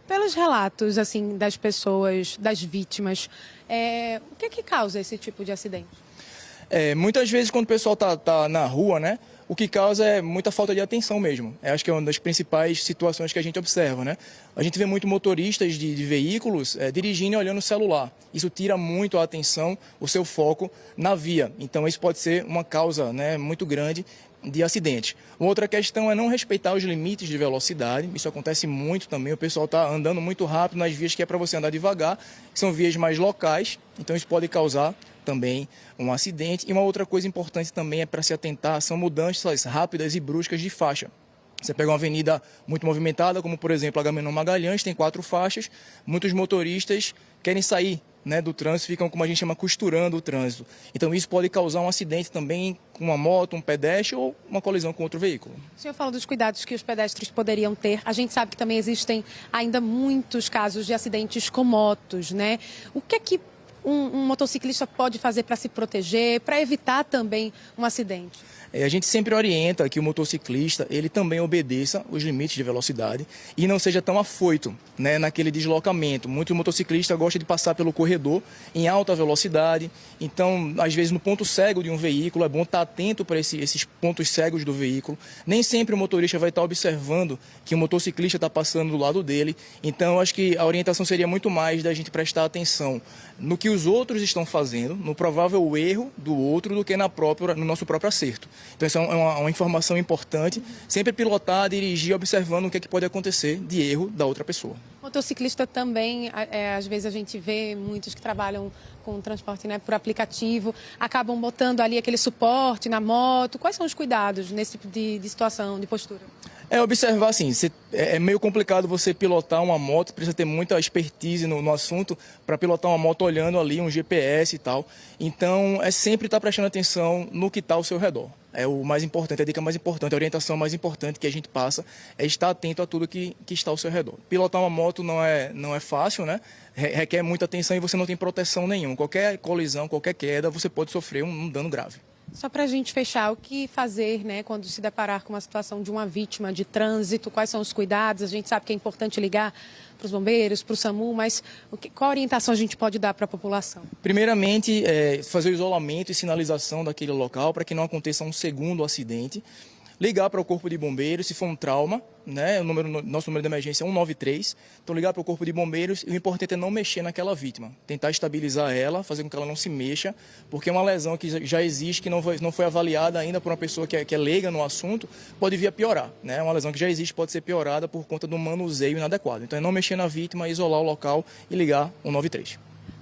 S2: Pelos relatos assim das pessoas, das vítimas, o que é que causa esse tipo de acidente?
S19: Muitas vezes quando o pessoal tá na rua, né, o que causa é muita falta de atenção mesmo. Acho que é uma das principais situações que a gente observa, né? A gente vê muito motoristas de veículos dirigindo e olhando o celular. Isso tira muito a atenção, o seu foco na via. Então isso pode ser uma causa, né, muito grande de acidente. Outra questão é não respeitar os limites de velocidade. Isso acontece muito também. O pessoal está andando muito rápido nas vias que é para você andar devagar, que são vias mais locais. Então isso pode causar também um acidente. E uma outra coisa importante também é para se atentar, são mudanças rápidas e bruscas de faixa. Você pega uma avenida muito movimentada, como por exemplo a Agamenon Magalhães, tem 4 faixas, muitos motoristas querem sair, né, do trânsito, ficam, como a gente chama, costurando o trânsito. Então isso pode causar um acidente também com uma moto, um pedestre ou uma colisão com outro veículo.
S2: O senhor falou dos cuidados que os pedestres poderiam ter. A gente sabe que também existem ainda muitos casos de acidentes com motos, né? O que é que um motociclista pode fazer para se proteger, para evitar também um acidente?
S19: A gente sempre orienta que o motociclista ele também obedeça os limites de velocidade e não seja tão afoito, né, naquele deslocamento. Muito motociclista gosta de passar pelo corredor em alta velocidade, então às vezes no ponto cego de um veículo é bom estar atento para esses pontos cegos do veículo. Nem sempre o motorista vai estar observando que o motociclista está passando do lado dele, então acho que a orientação seria muito mais da gente prestar atenção no que os outros estão fazendo, no provável erro do outro, do que no nosso próprio acerto. Então, isso é uma informação importante. Sempre pilotar, dirigir, observando o que é que pode acontecer de erro da outra pessoa.
S2: Motociclista também, às vezes a gente vê muitos que trabalham com transporte, né, por aplicativo, acabam botando ali aquele suporte na moto. Quais são os cuidados nesse tipo de situação, de postura?
S19: Observar assim, é meio complicado você pilotar uma moto, precisa ter muita expertise no assunto para pilotar uma moto olhando ali um GPS e tal. Então, é sempre estar prestando atenção no que está ao seu redor. É o mais importante, a dica mais importante, a orientação mais importante que a gente passa é estar atento a tudo que está ao seu redor. Pilotar uma moto não é fácil, né? Requer muita atenção e você não tem proteção nenhuma. Qualquer colisão, qualquer queda, você pode sofrer um dano grave.
S2: Só para a gente fechar, o que fazer, né, quando se deparar com uma situação de uma vítima de trânsito? Quais são os cuidados? A gente sabe que é importante ligar para os bombeiros, para o SAMU, mas qual orientação a gente pode dar para a população?
S19: Primeiramente, fazer o isolamento e sinalização daquele local para que não aconteça um segundo acidente. Ligar para o corpo de bombeiros se for um trauma, né? Nosso número de emergência é 193. Então, ligar para o corpo de bombeiros e o importante é não mexer naquela vítima. Tentar estabilizar ela, fazer com que ela não se mexa, porque é uma lesão que já existe, que não foi avaliada ainda por uma pessoa que é leiga no assunto, pode vir a piorar, né? É uma lesão que já existe, pode ser piorada por conta do manuseio inadequado. Então, é não mexer na vítima, isolar o local e ligar 193.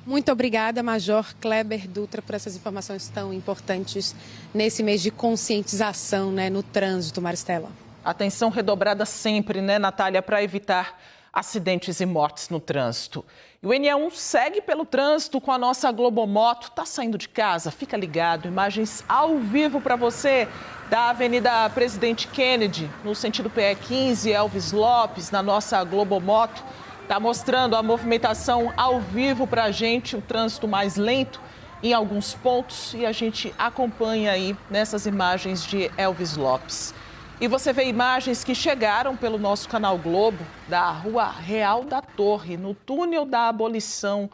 S2: Muito obrigada, Major Kleber Dutra, por essas informações tão importantes nesse mês de conscientização, né, no trânsito, Maristela.
S1: Atenção redobrada sempre, né, Natália, para evitar acidentes e mortes no trânsito. E o NE1 segue pelo trânsito com a nossa Globomoto. Tá saindo de casa? Fica ligado. Imagens ao vivo para você da Avenida Presidente Kennedy, no sentido PE 15, Elvis Lopes, na nossa Globomoto. Está mostrando a movimentação ao vivo para a gente, o trânsito mais lento em alguns pontos e a gente acompanha aí nessas imagens de Elvis Lopes. E você vê imagens que chegaram pelo nosso canal Globo da Rua Real da Torre, no túnel da Abolição.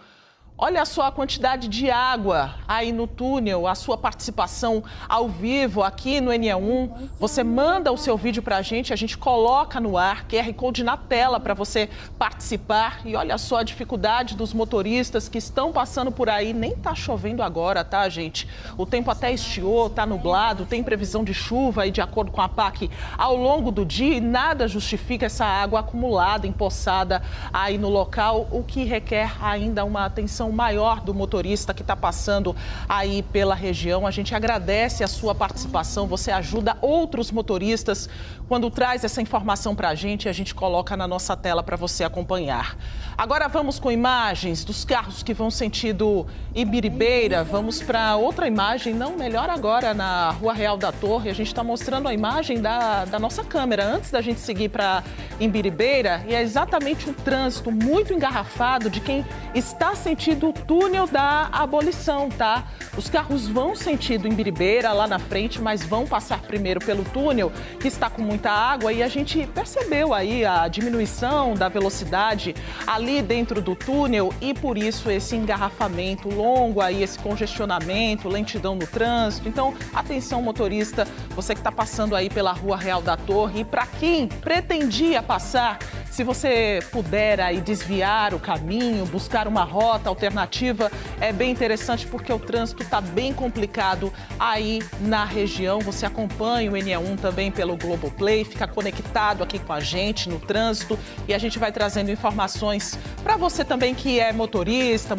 S1: Olha só a quantidade de água aí no túnel, a sua participação ao vivo aqui no NE1. Você manda o seu vídeo para a gente coloca no ar, QR Code na tela para você participar. E olha só a dificuldade dos motoristas que estão passando por aí. Nem tá chovendo agora, tá, gente? O tempo até estiou, tá nublado, tem previsão de chuva aí de acordo com a PAC ao longo do dia e nada justifica essa água acumulada, empoçada aí no local, o que requer ainda uma atenção maior do motorista que está passando aí pela região. A gente agradece a sua participação, você ajuda outros motoristas quando traz essa informação para a gente coloca na nossa tela para você acompanhar. Agora vamos com imagens dos carros que vão sentido Ibiribeira. Vamos para outra imagem, não, melhor agora na Rua Real da Torre. A gente está mostrando a imagem da nossa câmera. Antes da gente seguir para Imbiribeira e é exatamente um trânsito muito engarrafado de quem está sentindo o túnel da abolição, tá? Os carros vão sentido Imbiribeira lá na frente, mas vão passar primeiro pelo túnel, que está com muita água, e a gente percebeu aí a diminuição da velocidade ali dentro do túnel e por isso esse engarrafamento longo aí, esse congestionamento, lentidão no trânsito. Então, atenção motorista, você que está passando aí pela Rua Real da Torre, e para quem pretendia passar, se você puder aí desviar o caminho, buscar uma rota alternativa, é bem interessante porque o trânsito está bem complicado aí na região. Você acompanha o NE1 também pelo Globoplay, fica conectado aqui com a gente no trânsito e a gente vai trazendo informações para você também que é motorista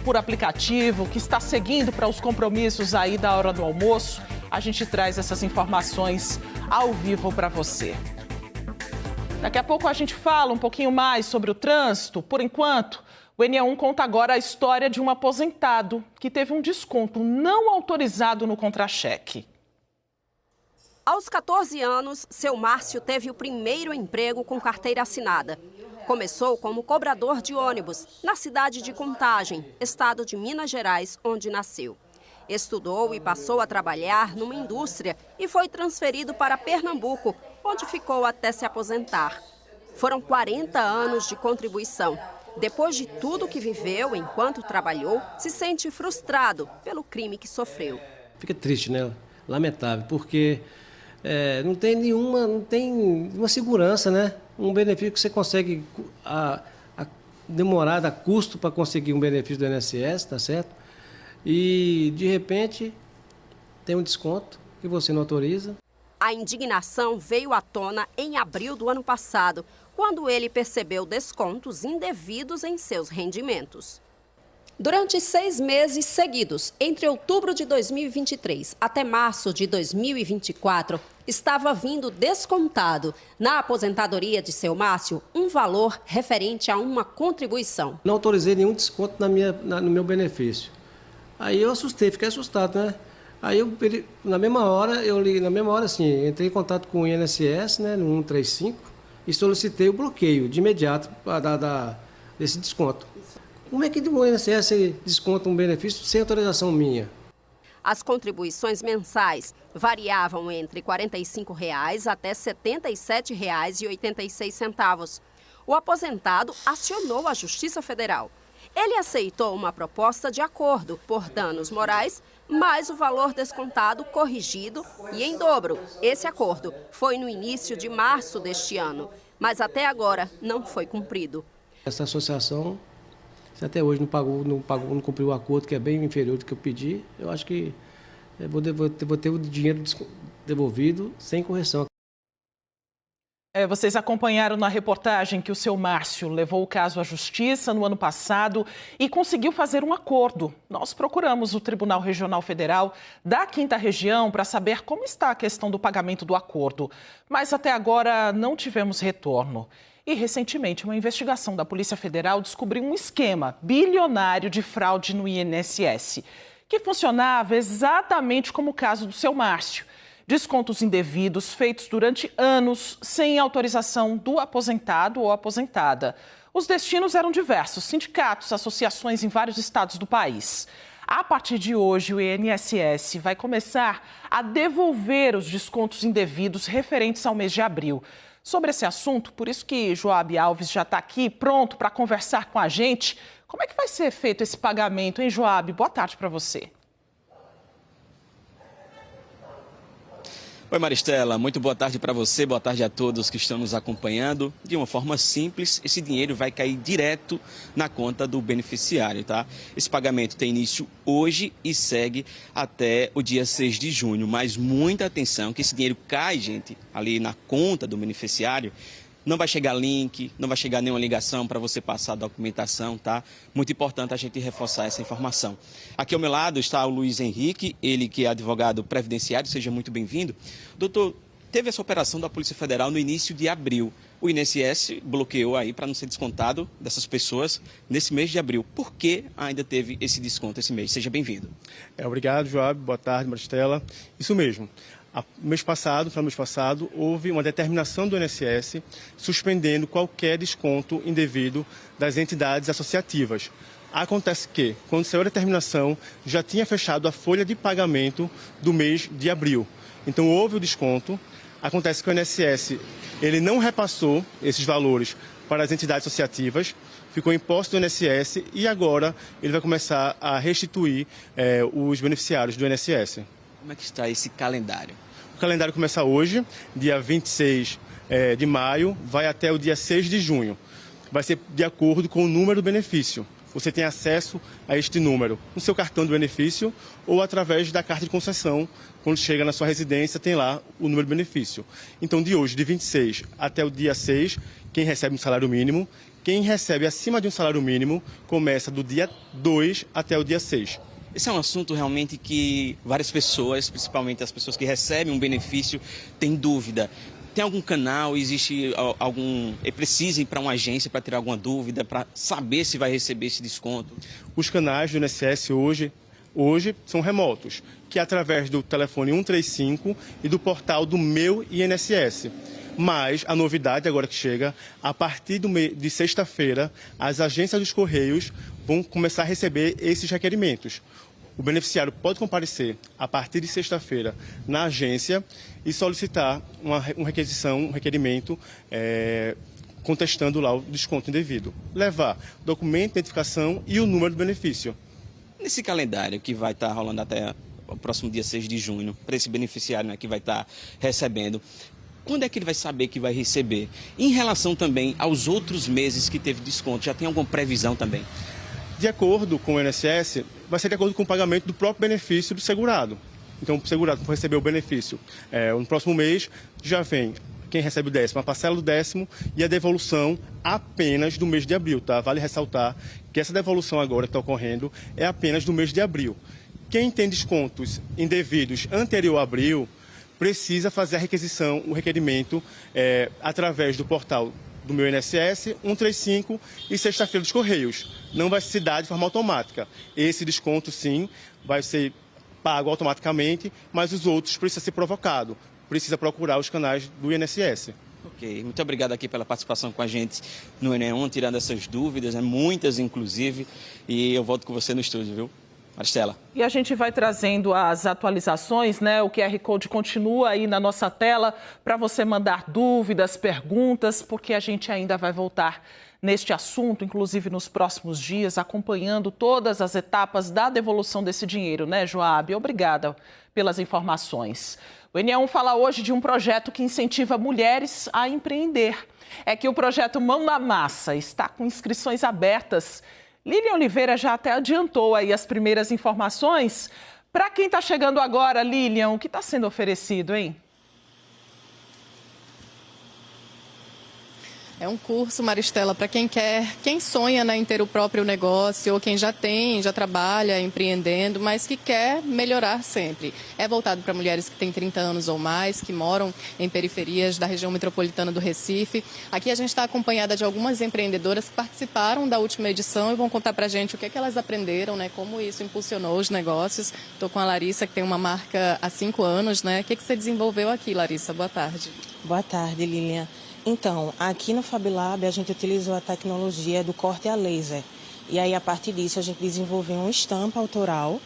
S1: por aplicativo, que está seguindo para os compromissos aí da hora do almoço. A gente traz essas informações ao vivo para você. Daqui a pouco a gente fala um pouquinho mais sobre o trânsito. Por enquanto, o NE1 conta agora a história de um aposentado que teve um desconto não autorizado no contra-cheque.
S20: Aos 14 anos, seu Márcio teve o primeiro emprego com carteira assinada. Começou como cobrador de ônibus na cidade de Contagem, estado de Minas Gerais, onde nasceu. Estudou e passou a trabalhar numa indústria e foi transferido para Pernambuco, onde ficou até se aposentar. Foram 40 anos de contribuição. Depois de tudo que viveu enquanto trabalhou, se sente frustrado pelo crime que sofreu.
S21: Fica triste, né? Lamentável, porque não tem nenhuma segurança, né? Um benefício que você consegue demorar, dar custo para conseguir um benefício do INSS, tá certo? E, de repente, tem um desconto que você não autoriza.
S20: A indignação veio à tona em abril do ano passado, quando ele percebeu descontos indevidos em seus rendimentos. Durante 6 meses seguidos, entre outubro de 2023 até março de 2024, estava vindo descontado na aposentadoria de seu Márcio um valor referente a uma contribuição.
S21: Não autorizei nenhum desconto no meu benefício. Aí eu assustei, fiquei assustado, né? Aí na mesma hora, assim, entrei em contato com o INSS, né, no 135, e solicitei o bloqueio de imediato desse desconto. Como é que o INSS desconta um benefício sem autorização minha?
S20: As contribuições mensais variavam entre R$ 45,00 até R$ 77,86. O aposentado acionou a Justiça Federal. Ele aceitou uma proposta de acordo por danos morais, mais o valor descontado corrigido e em dobro. Esse acordo foi no início de março deste ano, mas até agora não foi cumprido.
S21: Essa associação, se até hoje não cumpriu o acordo, que é bem inferior do que eu pedi, eu acho que vou ter o dinheiro devolvido sem correção.
S1: Vocês acompanharam na reportagem que o seu Márcio levou o caso à Justiça no ano passado e conseguiu fazer um acordo. Nós procuramos o Tribunal Regional Federal da 5ª Região para saber como está a questão do pagamento do acordo. Mas até agora não tivemos retorno. E recentemente uma investigação da Polícia Federal descobriu um esquema bilionário de fraude no INSS, que funcionava exatamente como o caso do seu Márcio. Descontos indevidos feitos durante anos sem autorização do aposentado ou aposentada. Os destinos eram diversos, sindicatos, associações em vários estados do país. A partir de hoje, o INSS vai começar a devolver os descontos indevidos referentes ao mês de abril. Sobre esse assunto, por isso que Joab Alves já está aqui pronto para conversar com a gente. Como é que vai ser feito esse pagamento, hein, Joab? Boa tarde para você.
S22: Oi, Maristela, muito boa tarde para você, boa tarde a todos que estão nos acompanhando. De uma forma simples, esse dinheiro vai cair direto na conta do beneficiário, tá? Esse pagamento tem início hoje e segue até o dia 6 de junho, mas muita atenção que esse dinheiro cai, gente, ali na conta do beneficiário. Não vai chegar link, não vai chegar nenhuma ligação para você passar a documentação, tá? Muito importante a gente reforçar essa informação. Aqui ao meu lado está o Luiz Henrique, ele que é advogado previdenciário, seja muito bem-vindo. Doutor, teve essa operação da Polícia Federal no início de abril. O INSS bloqueou aí para não ser descontado dessas pessoas nesse mês de abril. Por que ainda teve esse desconto esse mês? Seja bem-vindo.
S23: Obrigado, Joab. Boa tarde, Maristela. Isso mesmo.
S12: No mês passado, houve uma determinação do INSS suspendendo qualquer desconto indevido das entidades associativas. Acontece que, quando saiu a determinação, já tinha fechado a folha de pagamento do mês de abril. Então, houve o desconto. Acontece que o INSS ele não repassou esses valores para as entidades associativas, ficou imposto do INSS e agora ele vai começar a restituir os beneficiários do INSS.
S22: Como é que está esse calendário?
S12: O calendário começa hoje, dia 26 de maio, vai até o dia 6 de junho. Vai ser de acordo com o número do benefício. Você tem acesso a este número no seu cartão de benefício ou através da carta de concessão. Quando chega na sua residência, tem lá o número do benefício. Então, de hoje, de 26 até o dia 6, quem recebe um salário mínimo, quem recebe acima de um salário mínimo, começa do dia 2 até o dia 6.
S22: Esse é um assunto realmente que várias pessoas, principalmente as pessoas que recebem um benefício, têm dúvida. Tem algum canal, existe algum... Precisa ir para uma agência para tirar alguma dúvida, para saber se vai receber esse desconto?
S12: Os canais do INSS hoje são remotos, que é através do telefone 135 e do portal do Meu INSS. Mas a novidade agora que chega, a partir de sexta-feira, as agências dos Correios vão começar a receber esses requerimentos. O beneficiário pode comparecer a partir de sexta-feira na agência e solicitar um requerimento contestando lá o desconto indevido. Levar documento, identificação e o número do benefício.
S22: Nesse calendário que vai estar rolando até o próximo dia 6 de junho, para esse beneficiário, né, que vai estar recebendo, quando é que ele vai saber que vai receber? Em relação também aos outros meses que teve desconto, já tem alguma previsão também?
S12: De acordo com o INSS, vai ser de acordo com o pagamento do próprio benefício do segurado. Então, o segurado for receber o benefício no próximo mês, já vem quem recebe o décimo, a parcela do décimo e a devolução apenas do mês de abril, tá? Vale ressaltar que essa devolução agora que está ocorrendo é apenas do mês de abril. Quem tem descontos indevidos anterior a abril precisa fazer a requisição, o requerimento através do portal do Meu INSS, 135 e sexta-feira dos Correios. Não vai se dar de forma automática. Esse desconto, sim, vai ser pago automaticamente, mas os outros precisam ser provocados. Precisa procurar os canais do INSS.
S22: Ok, muito obrigado aqui pela participação com a gente no Enem, tirando essas dúvidas, muitas inclusive, e eu volto com você no estúdio, viu? Maristela.
S1: E a gente vai trazendo as atualizações, né? O QR Code continua aí na nossa tela para você mandar dúvidas, perguntas, porque a gente ainda vai voltar neste assunto, inclusive nos próximos dias, acompanhando todas as etapas da devolução desse dinheiro, né, Joab? Obrigada pelas informações. O Enem fala hoje de um projeto que incentiva mulheres a empreender. É que o projeto Mão na Massa está com inscrições abertas. Lilian Oliveira já até adiantou aí as primeiras informações. Para quem está chegando agora, Lilian, o que está sendo oferecido, hein?
S4: É um curso, Maristela, para quem sonha, né, em ter o próprio negócio, ou quem já trabalha empreendendo, mas que quer melhorar sempre. É voltado para mulheres que têm 30 anos ou mais, que moram em periferias da região metropolitana do Recife. Aqui a gente está acompanhada de algumas empreendedoras que participaram da última edição e vão contar para a gente o que é que elas aprenderam, né, como isso impulsionou os negócios. Estou com a Larissa, que tem uma marca há 5 anos, né? O que você desenvolveu aqui, Larissa? Boa tarde.
S3: Boa tarde, Lilian. Então, aqui no FabLab a gente utilizou a tecnologia do corte a laser. E aí, a partir disso, a gente desenvolveu uma estampa autoral,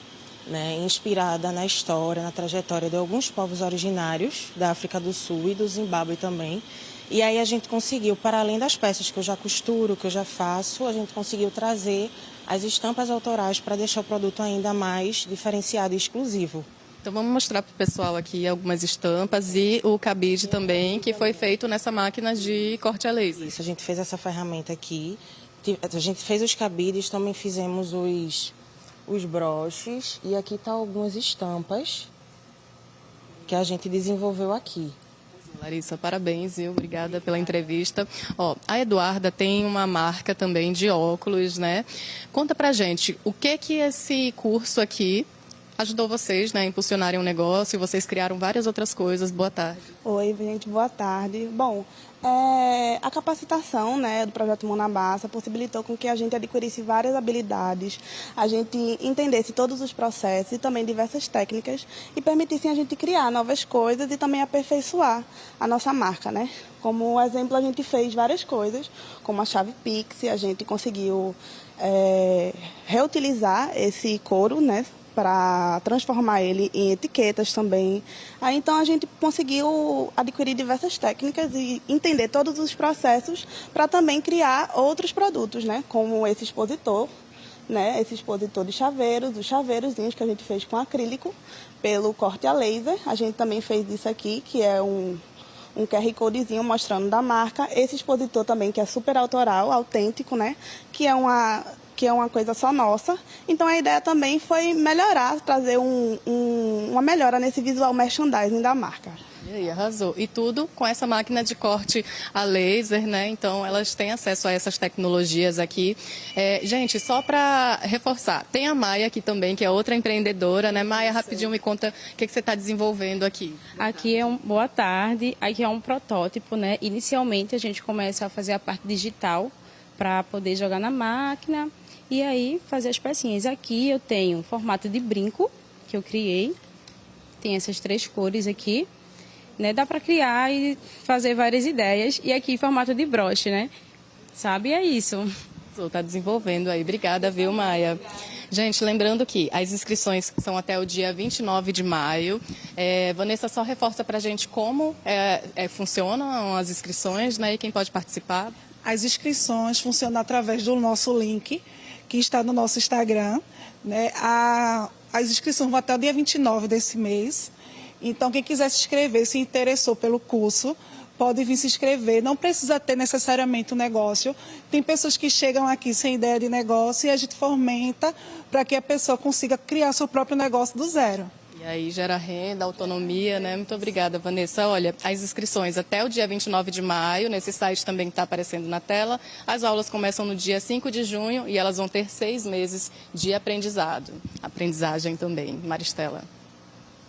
S3: né, inspirada na história, na trajetória de alguns povos originários da África do Sul e do Zimbábue também. E aí a gente conseguiu, para além das peças que eu já costuro, que eu já faço, a gente conseguiu trazer as estampas autorais para deixar o produto ainda mais diferenciado e exclusivo.
S4: Então vamos mostrar para o pessoal aqui algumas estampas e o cabide também, que foi feito nessa máquina de corte a laser.
S3: Isso, a gente fez essa ferramenta aqui, a gente fez os cabides, também fizemos os broches e aqui estão algumas estampas que a gente desenvolveu aqui.
S4: Larissa, parabéns, viu? Obrigada pela entrevista. Ó, a Eduarda tem uma marca também de óculos, né? Conta pra gente, o que esse curso aqui ajudou vocês, né, a impulsionarem um negócio, e vocês criaram várias outras coisas. Boa tarde.
S5: Oi, gente, boa tarde. Bom, a capacitação, né, do projeto Mão na Massa possibilitou com que a gente adquirisse várias habilidades, a gente entendesse todos os processos e também diversas técnicas e permitissem a gente criar novas coisas e também aperfeiçoar a nossa marca, né? Como exemplo, a gente fez várias coisas, como a chave Pix, a gente conseguiu reutilizar esse couro, né, para transformar ele em etiquetas também. Aí, então, a gente conseguiu adquirir diversas técnicas e entender todos os processos para também criar outros produtos, né? Como esse expositor, né? Esse expositor de chaveiros, os chaveirozinhos que a gente fez com acrílico pelo corte a laser. A gente também fez isso aqui, que é um QR Codezinho mostrando da marca. Esse expositor também, que é super autoral, autêntico, né? Que é uma coisa só nossa. Então, a ideia também foi melhorar, trazer uma melhora nesse visual merchandising da marca.
S4: E aí, arrasou. E tudo com essa máquina de corte a laser, né? Então, elas têm acesso a essas tecnologias aqui. Gente, só para reforçar, tem a Maia aqui também, que é outra empreendedora, né? Maia, rapidinho me conta o que você está desenvolvendo aqui.
S6: Aqui boa tarde. Aqui é um protótipo, né? Inicialmente, a gente começa a fazer a parte digital para poder jogar na máquina e aí fazer as pecinhas. Aqui eu tenho formato de brinco, que eu criei. Tem essas 3 cores aqui, né? Dá para criar e fazer várias ideias. E aqui formato de broche, né? Sabe, é isso.
S4: Está desenvolvendo aí. Obrigada, viu, Maia? Gente, lembrando que as inscrições são até o dia 29 de maio. Vanessa, só reforça para a gente como funcionam as inscrições, né? E quem pode participar.
S23: As inscrições funcionam através do nosso link, que está no nosso Instagram, né? As inscrições vão até o dia 29 desse mês. Então, quem quiser se inscrever, se interessou pelo curso, pode vir se inscrever. Não precisa ter necessariamente um negócio. Tem pessoas que chegam aqui sem ideia de negócio e a gente fomenta para que a pessoa consiga criar seu próprio negócio do zero.
S4: E aí gera renda, autonomia, né? Muito obrigada, Vanessa. Olha, as inscrições até o dia 29 de maio, nesse site também que está aparecendo na tela. As aulas começam no dia 5 de junho e elas vão ter 6 meses de aprendizado. Aprendizagem também, Maristela.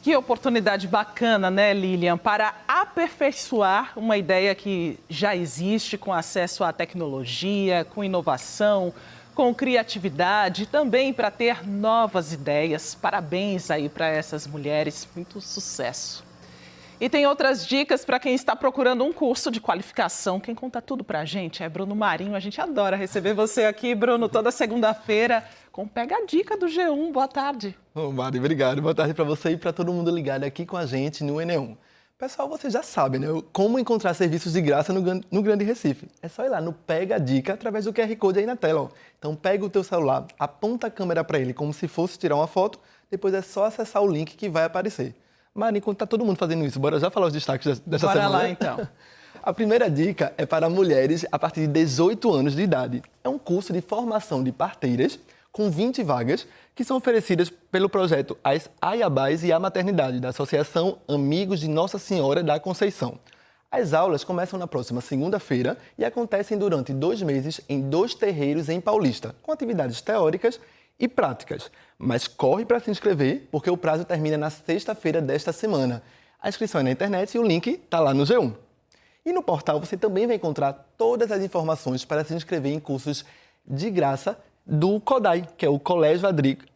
S1: Que oportunidade bacana, né, Lilian, para aperfeiçoar uma ideia que já existe, com acesso à tecnologia, com inovação, com criatividade, também para ter novas ideias. Parabéns aí para essas mulheres, muito sucesso. E tem outras dicas para quem está procurando um curso de qualificação. Quem conta tudo para a gente é Bruno Marinho. A gente adora receber você aqui, Bruno, toda segunda-feira com Pega a Dica do G1. Boa tarde.
S24: Mari, obrigado. Boa tarde para você e para todo mundo ligado aqui com a gente no Enem. Pessoal, você já sabe, né? Como encontrar serviços de graça no Grande Recife. É só ir lá no Pega a Dica através do QR Code aí na tela. Ó. Então pega o teu celular, aponta a câmera para ele como se fosse tirar uma foto, depois é só acessar o link que vai aparecer. Mari, enquanto tá todo mundo fazendo isso, bora já falar os destaques dessa semana?
S1: Bora lá, então.
S24: A primeira dica é para mulheres a partir de 18 anos de idade. É um curso de formação de parteiras com 20 vagas que são oferecidas pelo projeto As Ayabás e a Maternidade, da Associação Amigos de Nossa Senhora da Conceição. As aulas começam na próxima segunda-feira e acontecem durante 2 meses em 2 terreiros em Paulista, com atividades teóricas e práticas. Mas corre para se inscrever, porque o prazo termina na sexta-feira desta semana. A inscrição é na internet e o link está lá no G1. E no portal você também vai encontrar todas as informações para se inscrever em cursos de graça do CODAI, que é o Colégio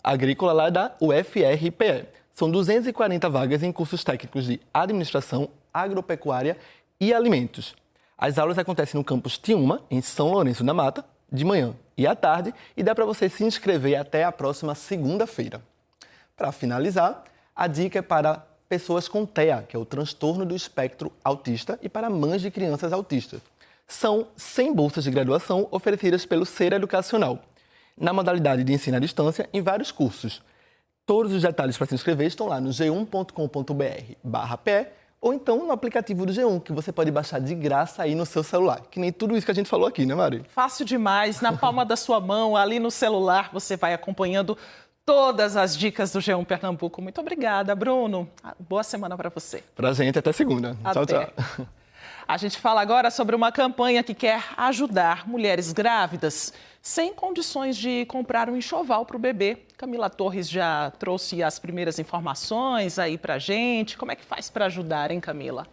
S24: Agrícola lá da UFRPE. São 240 vagas em cursos técnicos de administração, agropecuária e alimentos. As aulas acontecem no campus Tiúma, em São Lourenço da Mata, de manhã e à tarde, e dá para você se inscrever até a próxima segunda-feira. Para finalizar, a dica é para pessoas com TEA, que é o transtorno do espectro autista, e para mães de crianças autistas. São 100 bolsas de graduação oferecidas pelo Ser Educacional, na modalidade de ensino à distância, em vários cursos. Todos os detalhes para se inscrever estão lá no g1.com.br/pe ou então no aplicativo do G1, que você pode baixar de graça aí no seu celular. Que nem tudo isso que a gente falou aqui, né, Mari?
S1: Fácil demais, na palma da sua mão, ali no celular, você vai acompanhando todas as dicas do G1 Pernambuco. Muito obrigada, Bruno. Boa semana para você.
S24: Pra gente, até segunda.
S1: Até.
S24: Tchau, tchau.
S1: A gente fala agora sobre uma campanha que quer ajudar mulheres grávidas sem condições de comprar um enxoval para o bebê. Camila Torres já trouxe as primeiras informações aí para a gente. Como é que faz para ajudar, hein, Camila?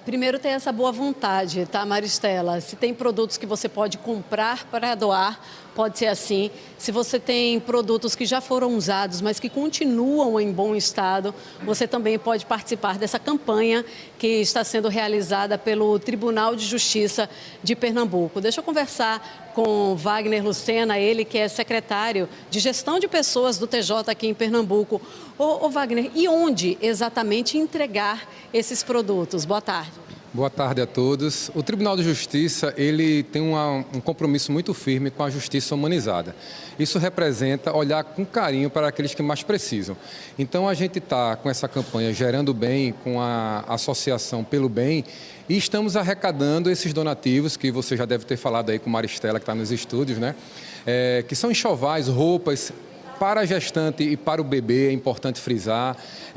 S7: Primeiro, ter essa boa vontade, tá, Maristela? Se tem produtos que você pode comprar para doar, pode ser assim. Se você tem produtos que já foram usados, mas que continuam em bom estado, você também pode participar dessa campanha que está sendo realizada pelo Tribunal de Justiça de Pernambuco. Deixa eu conversar com Wagner Lucena, ele que é secretário de Gestão de Pessoas do TJ aqui em Pernambuco. Ô Wagner, e onde exatamente entregar esses produtos? Boa tarde.
S8: Boa tarde a todos. O Tribunal de Justiça, ele tem um compromisso muito firme com a justiça humanizada. Isso representa olhar com carinho para aqueles que mais precisam. Então, a gente está com essa campanha Gerando Bem, com a Associação Pelo Bem, e estamos arrecadando esses donativos, que você já deve ter falado aí com Maristela, que está nos estúdios, né? Que são enxovais, roupas para a gestante e para o bebê, é importante frisar,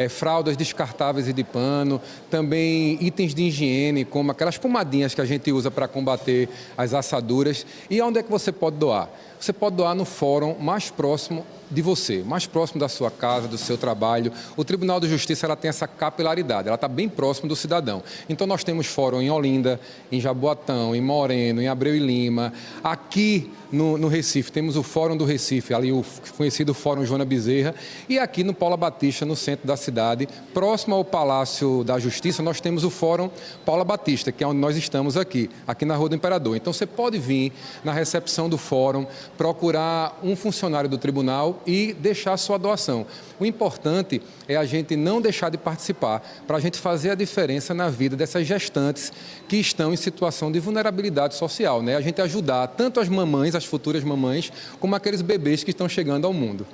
S8: fraldas descartáveis e de pano, também itens de higiene, como aquelas pomadinhas que a gente usa para combater as assaduras. E onde é que você pode doar? Você pode doar no fórum mais próximo de você, mais próximo da sua casa, do seu trabalho. O Tribunal de Justiça ela tem essa capilaridade, ela está bem próximo do cidadão. Então nós temos fórum em Olinda, em Jaboatão, em Moreno, em Abreu e Lima. Aqui no Recife temos o Fórum do Recife, ali o conhecido Fórum Joana Bezerra. E aqui no Paula Batista, no centro da cidade, próximo ao Palácio da Justiça, nós temos o Fórum Paula Batista, que é onde nós estamos aqui na Rua do Imperador. Então você pode vir na recepção do fórum, procurar um funcionário do tribunal e deixar a sua doação. O importante é a gente não deixar de participar, para a gente fazer a diferença na vida dessas gestantes que estão em situação de vulnerabilidade social, né? A gente ajudar tanto as mamães, as futuras mamães, como aqueles bebês que estão chegando ao mundo.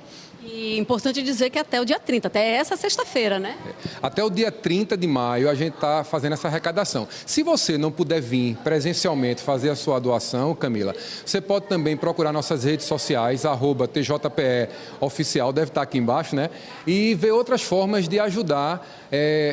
S7: E importante dizer que até o dia 30, até essa sexta-feira, né?
S8: Até o dia 30 de maio a gente está fazendo essa arrecadação. Se você não puder vir presencialmente fazer a sua doação, Camila, você pode também procurar nossas redes sociais, @TJPE Oficial, deve estar aqui embaixo, né? E ver outras formas de ajudar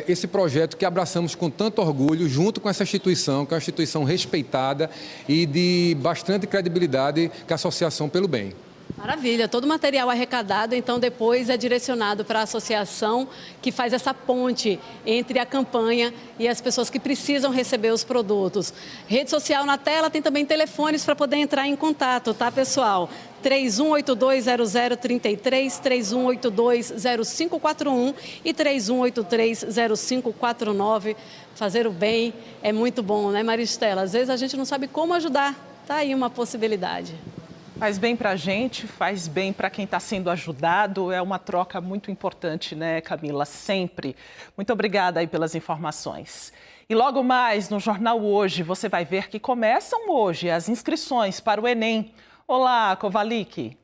S8: esse projeto que abraçamos com tanto orgulho, junto com essa instituição, que é uma instituição respeitada e de bastante credibilidade, que é a Associação Pelo Bem.
S7: Maravilha, todo o material arrecadado, então, depois é direcionado para a associação que faz essa ponte entre a campanha e as pessoas que precisam receber os produtos. Rede social na tela, tem também telefones para poder entrar em contato, tá, pessoal? 31820033, 31820541 e 31830549. Fazer o bem é muito bom, né, Maristela? Às vezes a gente não sabe como ajudar, tá aí uma possibilidade.
S1: Faz bem para a gente, faz bem para quem está sendo ajudado. É uma troca muito importante, né, Camila? Sempre. Muito obrigada aí pelas informações. E logo mais, no Jornal Hoje, você vai ver que começam hoje as inscrições para o Enem. Olá, Kovalik.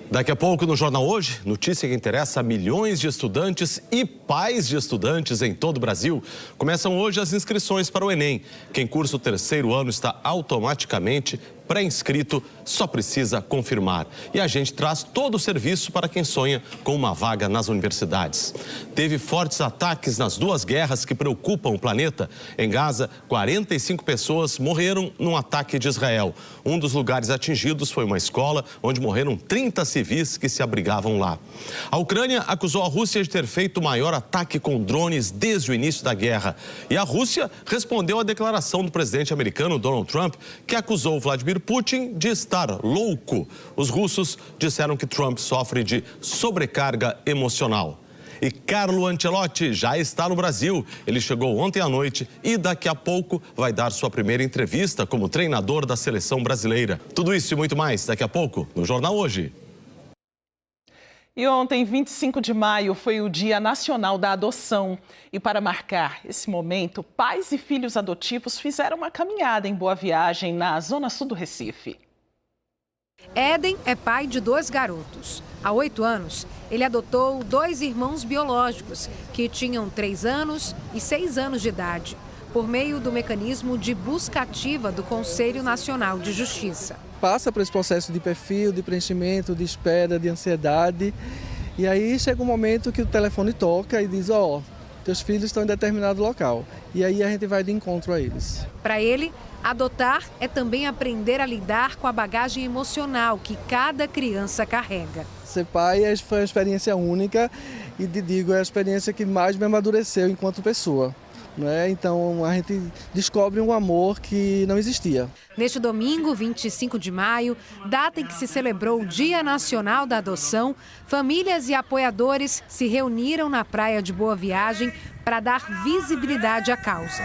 S10: Daqui a pouco no Jornal Hoje, notícia que interessa a milhões de estudantes e pais de estudantes em todo o Brasil. Começam hoje as inscrições para o Enem. Quem cursa o terceiro ano está automaticamente pré-inscrito, só precisa confirmar. E a gente traz todo o serviço para quem sonha com uma vaga nas universidades. Teve fortes ataques nas duas guerras que preocupam o planeta. Em Gaza, 45 pessoas morreram num ataque de Israel. Um dos lugares atingidos foi uma escola, onde morreram 30 civis que se abrigavam lá. A Ucrânia acusou a Rússia de ter feito o maior ataque com drones desde o início da guerra. E a Rússia respondeu à declaração do presidente americano Donald Trump, que acusou Vladimir Putin de estar louco. Os russos disseram que Trump sofre de sobrecarga emocional. E Carlo Ancelotti já está no Brasil. Ele chegou ontem à noite e daqui a pouco vai dar sua primeira entrevista como treinador da seleção brasileira. Tudo isso e muito mais daqui a pouco no Jornal Hoje.
S1: E ontem, 25 de maio, foi o Dia Nacional da Adoção. E para marcar esse momento, pais e filhos adotivos fizeram uma caminhada em Boa Viagem, na zona sul do Recife.
S14: Éden é pai de 2 garotos. Há 8 anos, ele adotou 2 irmãos biológicos, que tinham 3 anos e 6 anos de idade, por meio do mecanismo de busca ativa do Conselho Nacional de Justiça.
S11: Passa por esse processo de perfil, de preenchimento, de espera, de ansiedade
S9: E aí chega um momento que o telefone toca e diz, ó, teus filhos estão em determinado local. E aí a gente vai de encontro a eles.
S14: Para ele, adotar é também aprender a lidar com a bagagem emocional que cada criança carrega.
S9: Ser pai foi uma experiência única e, digo, é a experiência que mais me amadureceu enquanto pessoa. Né? Então a gente descobre um amor que não existia.
S14: Neste domingo, 25 de maio, data em que se celebrou o Dia Nacional da Adoção, famílias e apoiadores se reuniram na praia de Boa Viagem para dar visibilidade à causa.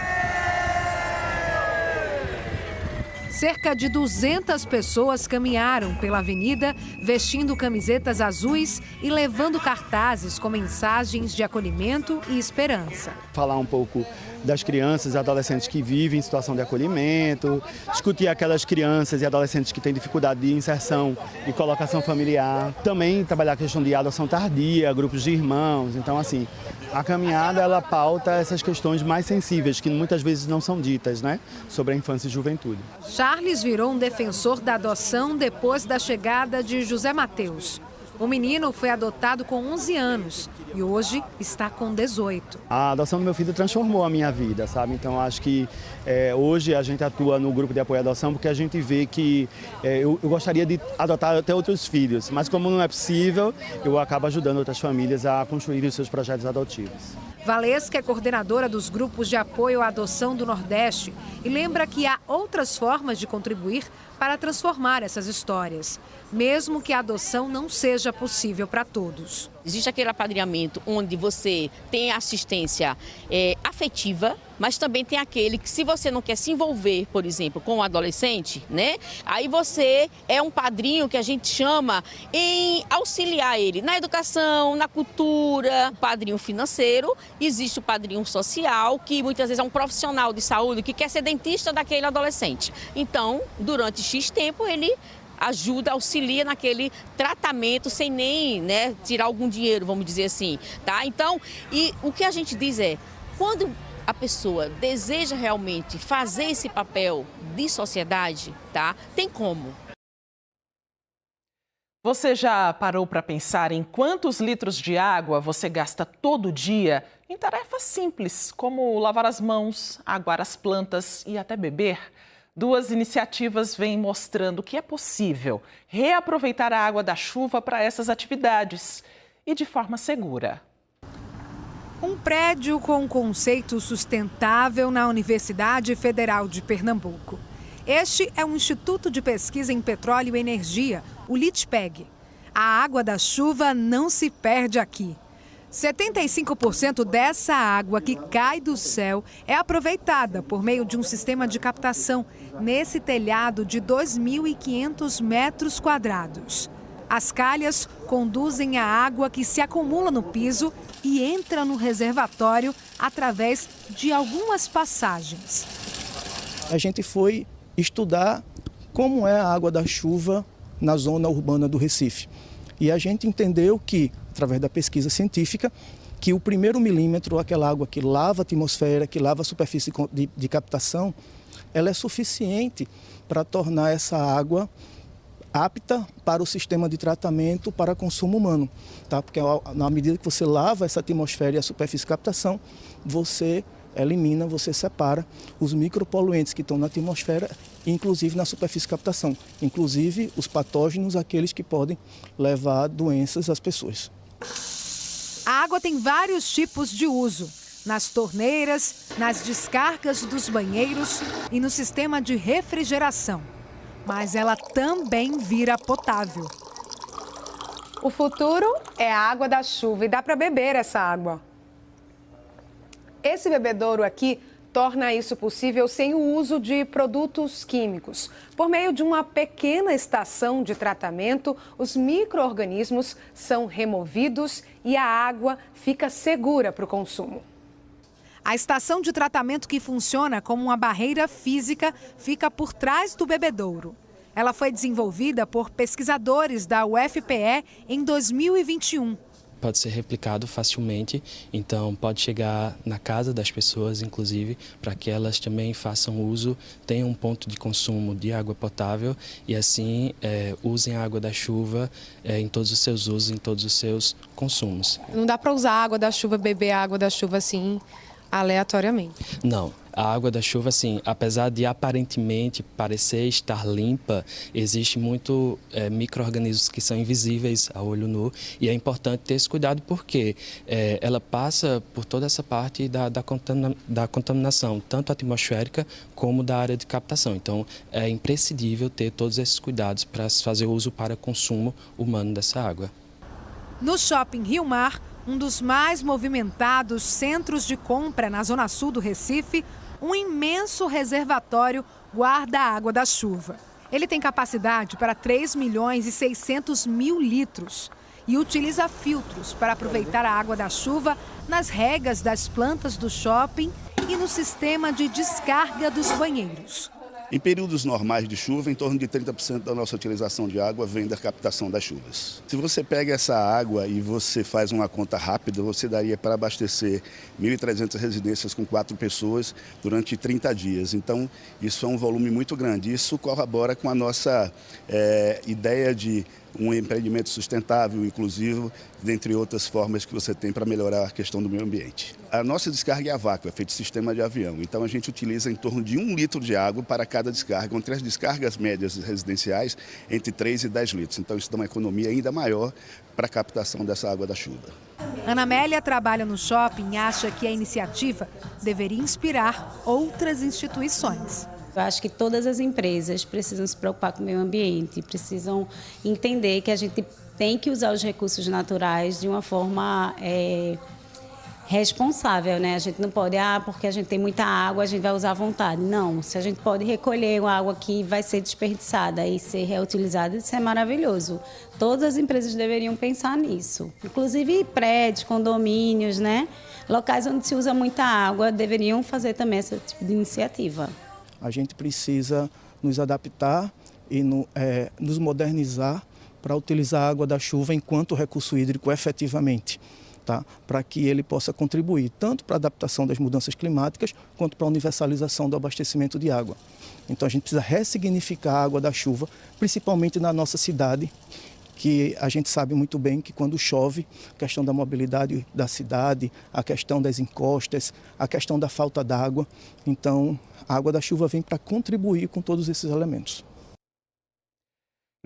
S14: Cerca de 200 pessoas caminharam pela avenida, vestindo camisetas azuis e levando cartazes com mensagens de acolhimento e esperança.
S11: Falar um pouco das crianças e adolescentes que vivem em situação de acolhimento, discutir aquelas crianças e adolescentes que têm dificuldade de inserção e colocação familiar. Também trabalhar a questão de adoção tardia, grupos de irmãos. Então, assim, a caminhada, ela pauta essas questões mais sensíveis, que muitas vezes não são ditas, né, sobre a infância e juventude.
S14: Charles virou um defensor da adoção depois da chegada de José Mateus. O menino foi adotado com 11 anos e hoje está com 18.
S11: A adoção do meu filho transformou a minha vida, sabe? Então, acho que hoje a gente atua no grupo de apoio à adoção porque a gente vê que eu gostaria de adotar até outros filhos, mas como não é possível, eu acabo ajudando outras famílias a construírem os seus projetos adotivos.
S14: Valesca é coordenadora dos grupos de apoio à adoção do Nordeste e lembra que há outras formas de contribuir para transformar essas histórias, mesmo que a adoção não seja possível para todos.
S13: Existe aquele apadrinhamento onde você tem assistência afetiva, mas também tem aquele que, se você não quer se envolver, por exemplo, com um adolescente, né? Aí você é um padrinho que a gente chama em auxiliar ele na educação, na cultura, padrinho financeiro. Existe o padrinho social, que muitas vezes é um profissional de saúde que quer ser dentista daquele adolescente. Então, durante X tempo, ele ajuda, auxilia naquele tratamento sem nem, né, tirar algum dinheiro, vamos dizer assim, tá? Então, e o que a gente diz é, quando a pessoa deseja realmente fazer esse papel de sociedade, tá? Tem como.
S1: Você já parou para pensar em quantos litros de água você gasta todo dia em tarefas simples, como lavar as mãos, aguar as plantas e até beber? Duas iniciativas vêm mostrando que é possível reaproveitar a água da chuva para essas atividades e de forma segura.
S14: Um prédio com um conceito sustentável na Universidade Federal de Pernambuco. Este é um Instituto de Pesquisa em Petróleo e Energia, o LITPEG. A água da chuva não se perde aqui. 75% dessa água que cai do céu é aproveitada por meio de um sistema de captação nesse telhado de 2.500 metros quadrados. As calhas conduzem a água que se acumula no piso e entra no reservatório através de algumas passagens.
S9: A gente foi estudar como é a água da chuva na zona urbana do Recife. E a gente entendeu que, através da pesquisa científica, que o primeiro milímetro, aquela água que lava a atmosfera, que lava a superfície de captação, ela é suficiente para tornar essa água apta para o sistema de tratamento para consumo humano, tá? Porque na medida que você lava essa atmosfera e a superfície de captação, você elimina, você separa os micropoluentes que estão na atmosfera, inclusive na superfície de captação, inclusive os patógenos, aqueles que podem levar doenças às pessoas.
S14: A água tem vários tipos de uso: nas torneiras, nas descargas dos banheiros e no sistema de refrigeração. Mas ela também vira potável.
S2: O futuro é a água da chuva e dá para beber essa água. Esse bebedouro aqui torna isso possível sem o uso de produtos químicos. Por meio de uma pequena estação de tratamento, os micro-organismos são removidos e a água fica segura para o consumo.
S14: A estação de tratamento, que funciona como uma barreira física, fica por trás do bebedouro. Ela foi desenvolvida por pesquisadores da UFPE em 2021.
S15: pode ser replicado facilmente, então pode chegar na casa das pessoas, inclusive, para que elas também façam uso, tenham um ponto de consumo de água potável e assim usem a água da chuva em todos os seus usos, em todos os seus consumos.
S2: Não dá para usar a água da chuva, beber a água da chuva assim, aleatoriamente?
S15: Não. A água da chuva, assim, apesar de aparentemente parecer estar limpa, existe muito micro-organismos que são invisíveis a olho nu e é importante ter esse cuidado porque ela passa por toda essa parte da contaminação, tanto atmosférica como da área de captação. Então, é imprescindível ter todos esses cuidados para se fazer uso para consumo humano dessa água.
S14: No Shopping Rio Mar, um dos mais movimentados centros de compra na zona sul do Recife, um imenso reservatório guarda a água da chuva. Ele tem capacidade para 3.600.000 litros e utiliza filtros para aproveitar a água da chuva nas regas das plantas do shopping e no sistema de descarga dos banheiros.
S16: Em períodos normais de chuva, em torno de 30% da nossa utilização de água vem da captação das chuvas. Se você pega essa água e você faz uma conta rápida, você daria para abastecer 1.300 residências com 4 pessoas durante 30 dias. Então, isso é um volume muito grande. Isso corrobora com a nossa ideia de um empreendimento sustentável, inclusivo, dentre outras formas que você tem para melhorar a questão do meio ambiente. A nossa descarga é a vácuo, é feito sistema de avião. Então a gente utiliza em torno de 1 litro de água para cada descarga, entre as descargas médias residenciais entre 3 e 10 litros. Então isso dá uma economia ainda maior para a captação dessa água da chuva.
S14: Ana Amélia trabalha no shopping e acha que a iniciativa deveria inspirar outras instituições.
S6: Eu acho que todas as empresas precisam se preocupar com o meio ambiente, precisam entender que a gente tem que usar os recursos naturais de uma forma responsável, né? A gente não pode, porque a gente tem muita água, a gente vai usar à vontade. Não, se a gente pode recolher uma água que vai ser desperdiçada e ser reutilizada, isso é maravilhoso. Todas as empresas deveriam pensar nisso. Inclusive prédios, condomínios, né? Locais onde se usa muita água deveriam fazer também esse tipo de iniciativa.
S9: A gente precisa nos adaptar e nos modernizar para utilizar a água da chuva enquanto recurso hídrico efetivamente, tá? Para que ele possa contribuir tanto para a adaptação das mudanças climáticas quanto para a universalização do abastecimento de água. Então a gente precisa ressignificar a água da chuva, principalmente na nossa cidade, que a gente sabe muito bem que quando chove, a questão da mobilidade da cidade, a questão das encostas, a questão da falta d'água. Então, a água da chuva vem para contribuir com todos esses elementos.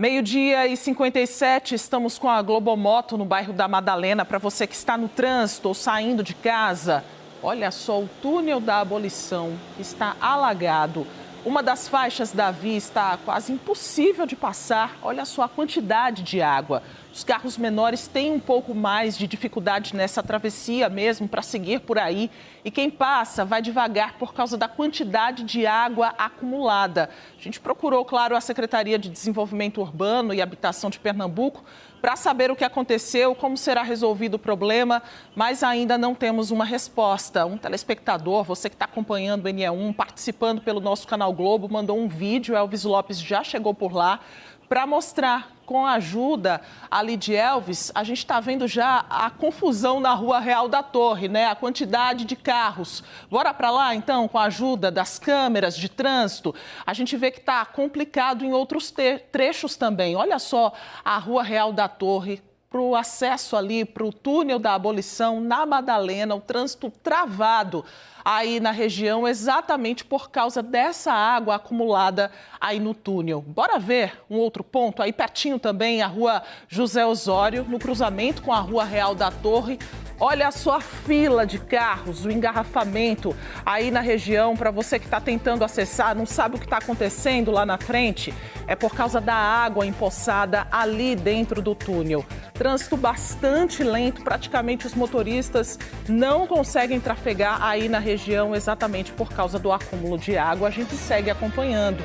S1: 12h57, estamos com a Globomoto no bairro da Madalena. Para você que está no trânsito ou saindo de casa, olha só, o túnel da Abolição está alagado. Uma das faixas da via está quase impossível de passar. Olha só a quantidade de água. Os carros menores têm um pouco mais de dificuldade nessa travessia mesmo para seguir por aí. E quem passa vai devagar por causa da quantidade de água acumulada. A gente procurou, claro, a Secretaria de Desenvolvimento Urbano e Habitação de Pernambuco para saber o que aconteceu, como será resolvido o problema, mas ainda não temos uma resposta. Um telespectador, você que está acompanhando o NE1, participando pelo nosso canal Globo, mandou um vídeo, Elvis Lopes já chegou por lá, para mostrar, com a ajuda ali de Elvis, a gente está vendo já a confusão na Rua Real da Torre, né? A quantidade de carros. Bora para lá, então, com a ajuda das câmeras de trânsito. A gente vê que está complicado em outros trechos também. Olha só a Rua Real da Torre, para o acesso ali para o túnel da Abolição, na Madalena, o trânsito travado aí na região, exatamente por causa dessa água acumulada aí no túnel. Bora ver um outro ponto, aí pertinho também, a Rua José Osório, no cruzamento com a Rua Real da Torre. Olha só a fila de carros, o engarrafamento aí na região, para você que está tentando acessar, não sabe o que está acontecendo lá na frente, é por causa da água empoçada ali dentro do túnel. Trânsito bastante lento, praticamente os motoristas não conseguem trafegar aí na região exatamente por causa do acúmulo de água. A gente segue acompanhando.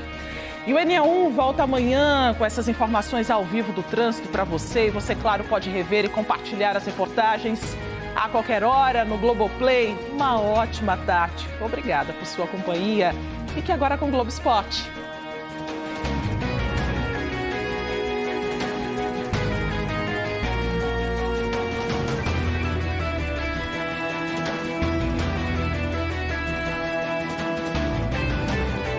S1: E o NE1 volta amanhã com essas informações ao vivo do trânsito para você. E você, claro, pode rever e compartilhar as reportagens a qualquer hora no Globoplay. Uma ótima tarde. Obrigada por sua companhia. Fique agora com o Globo Esporte.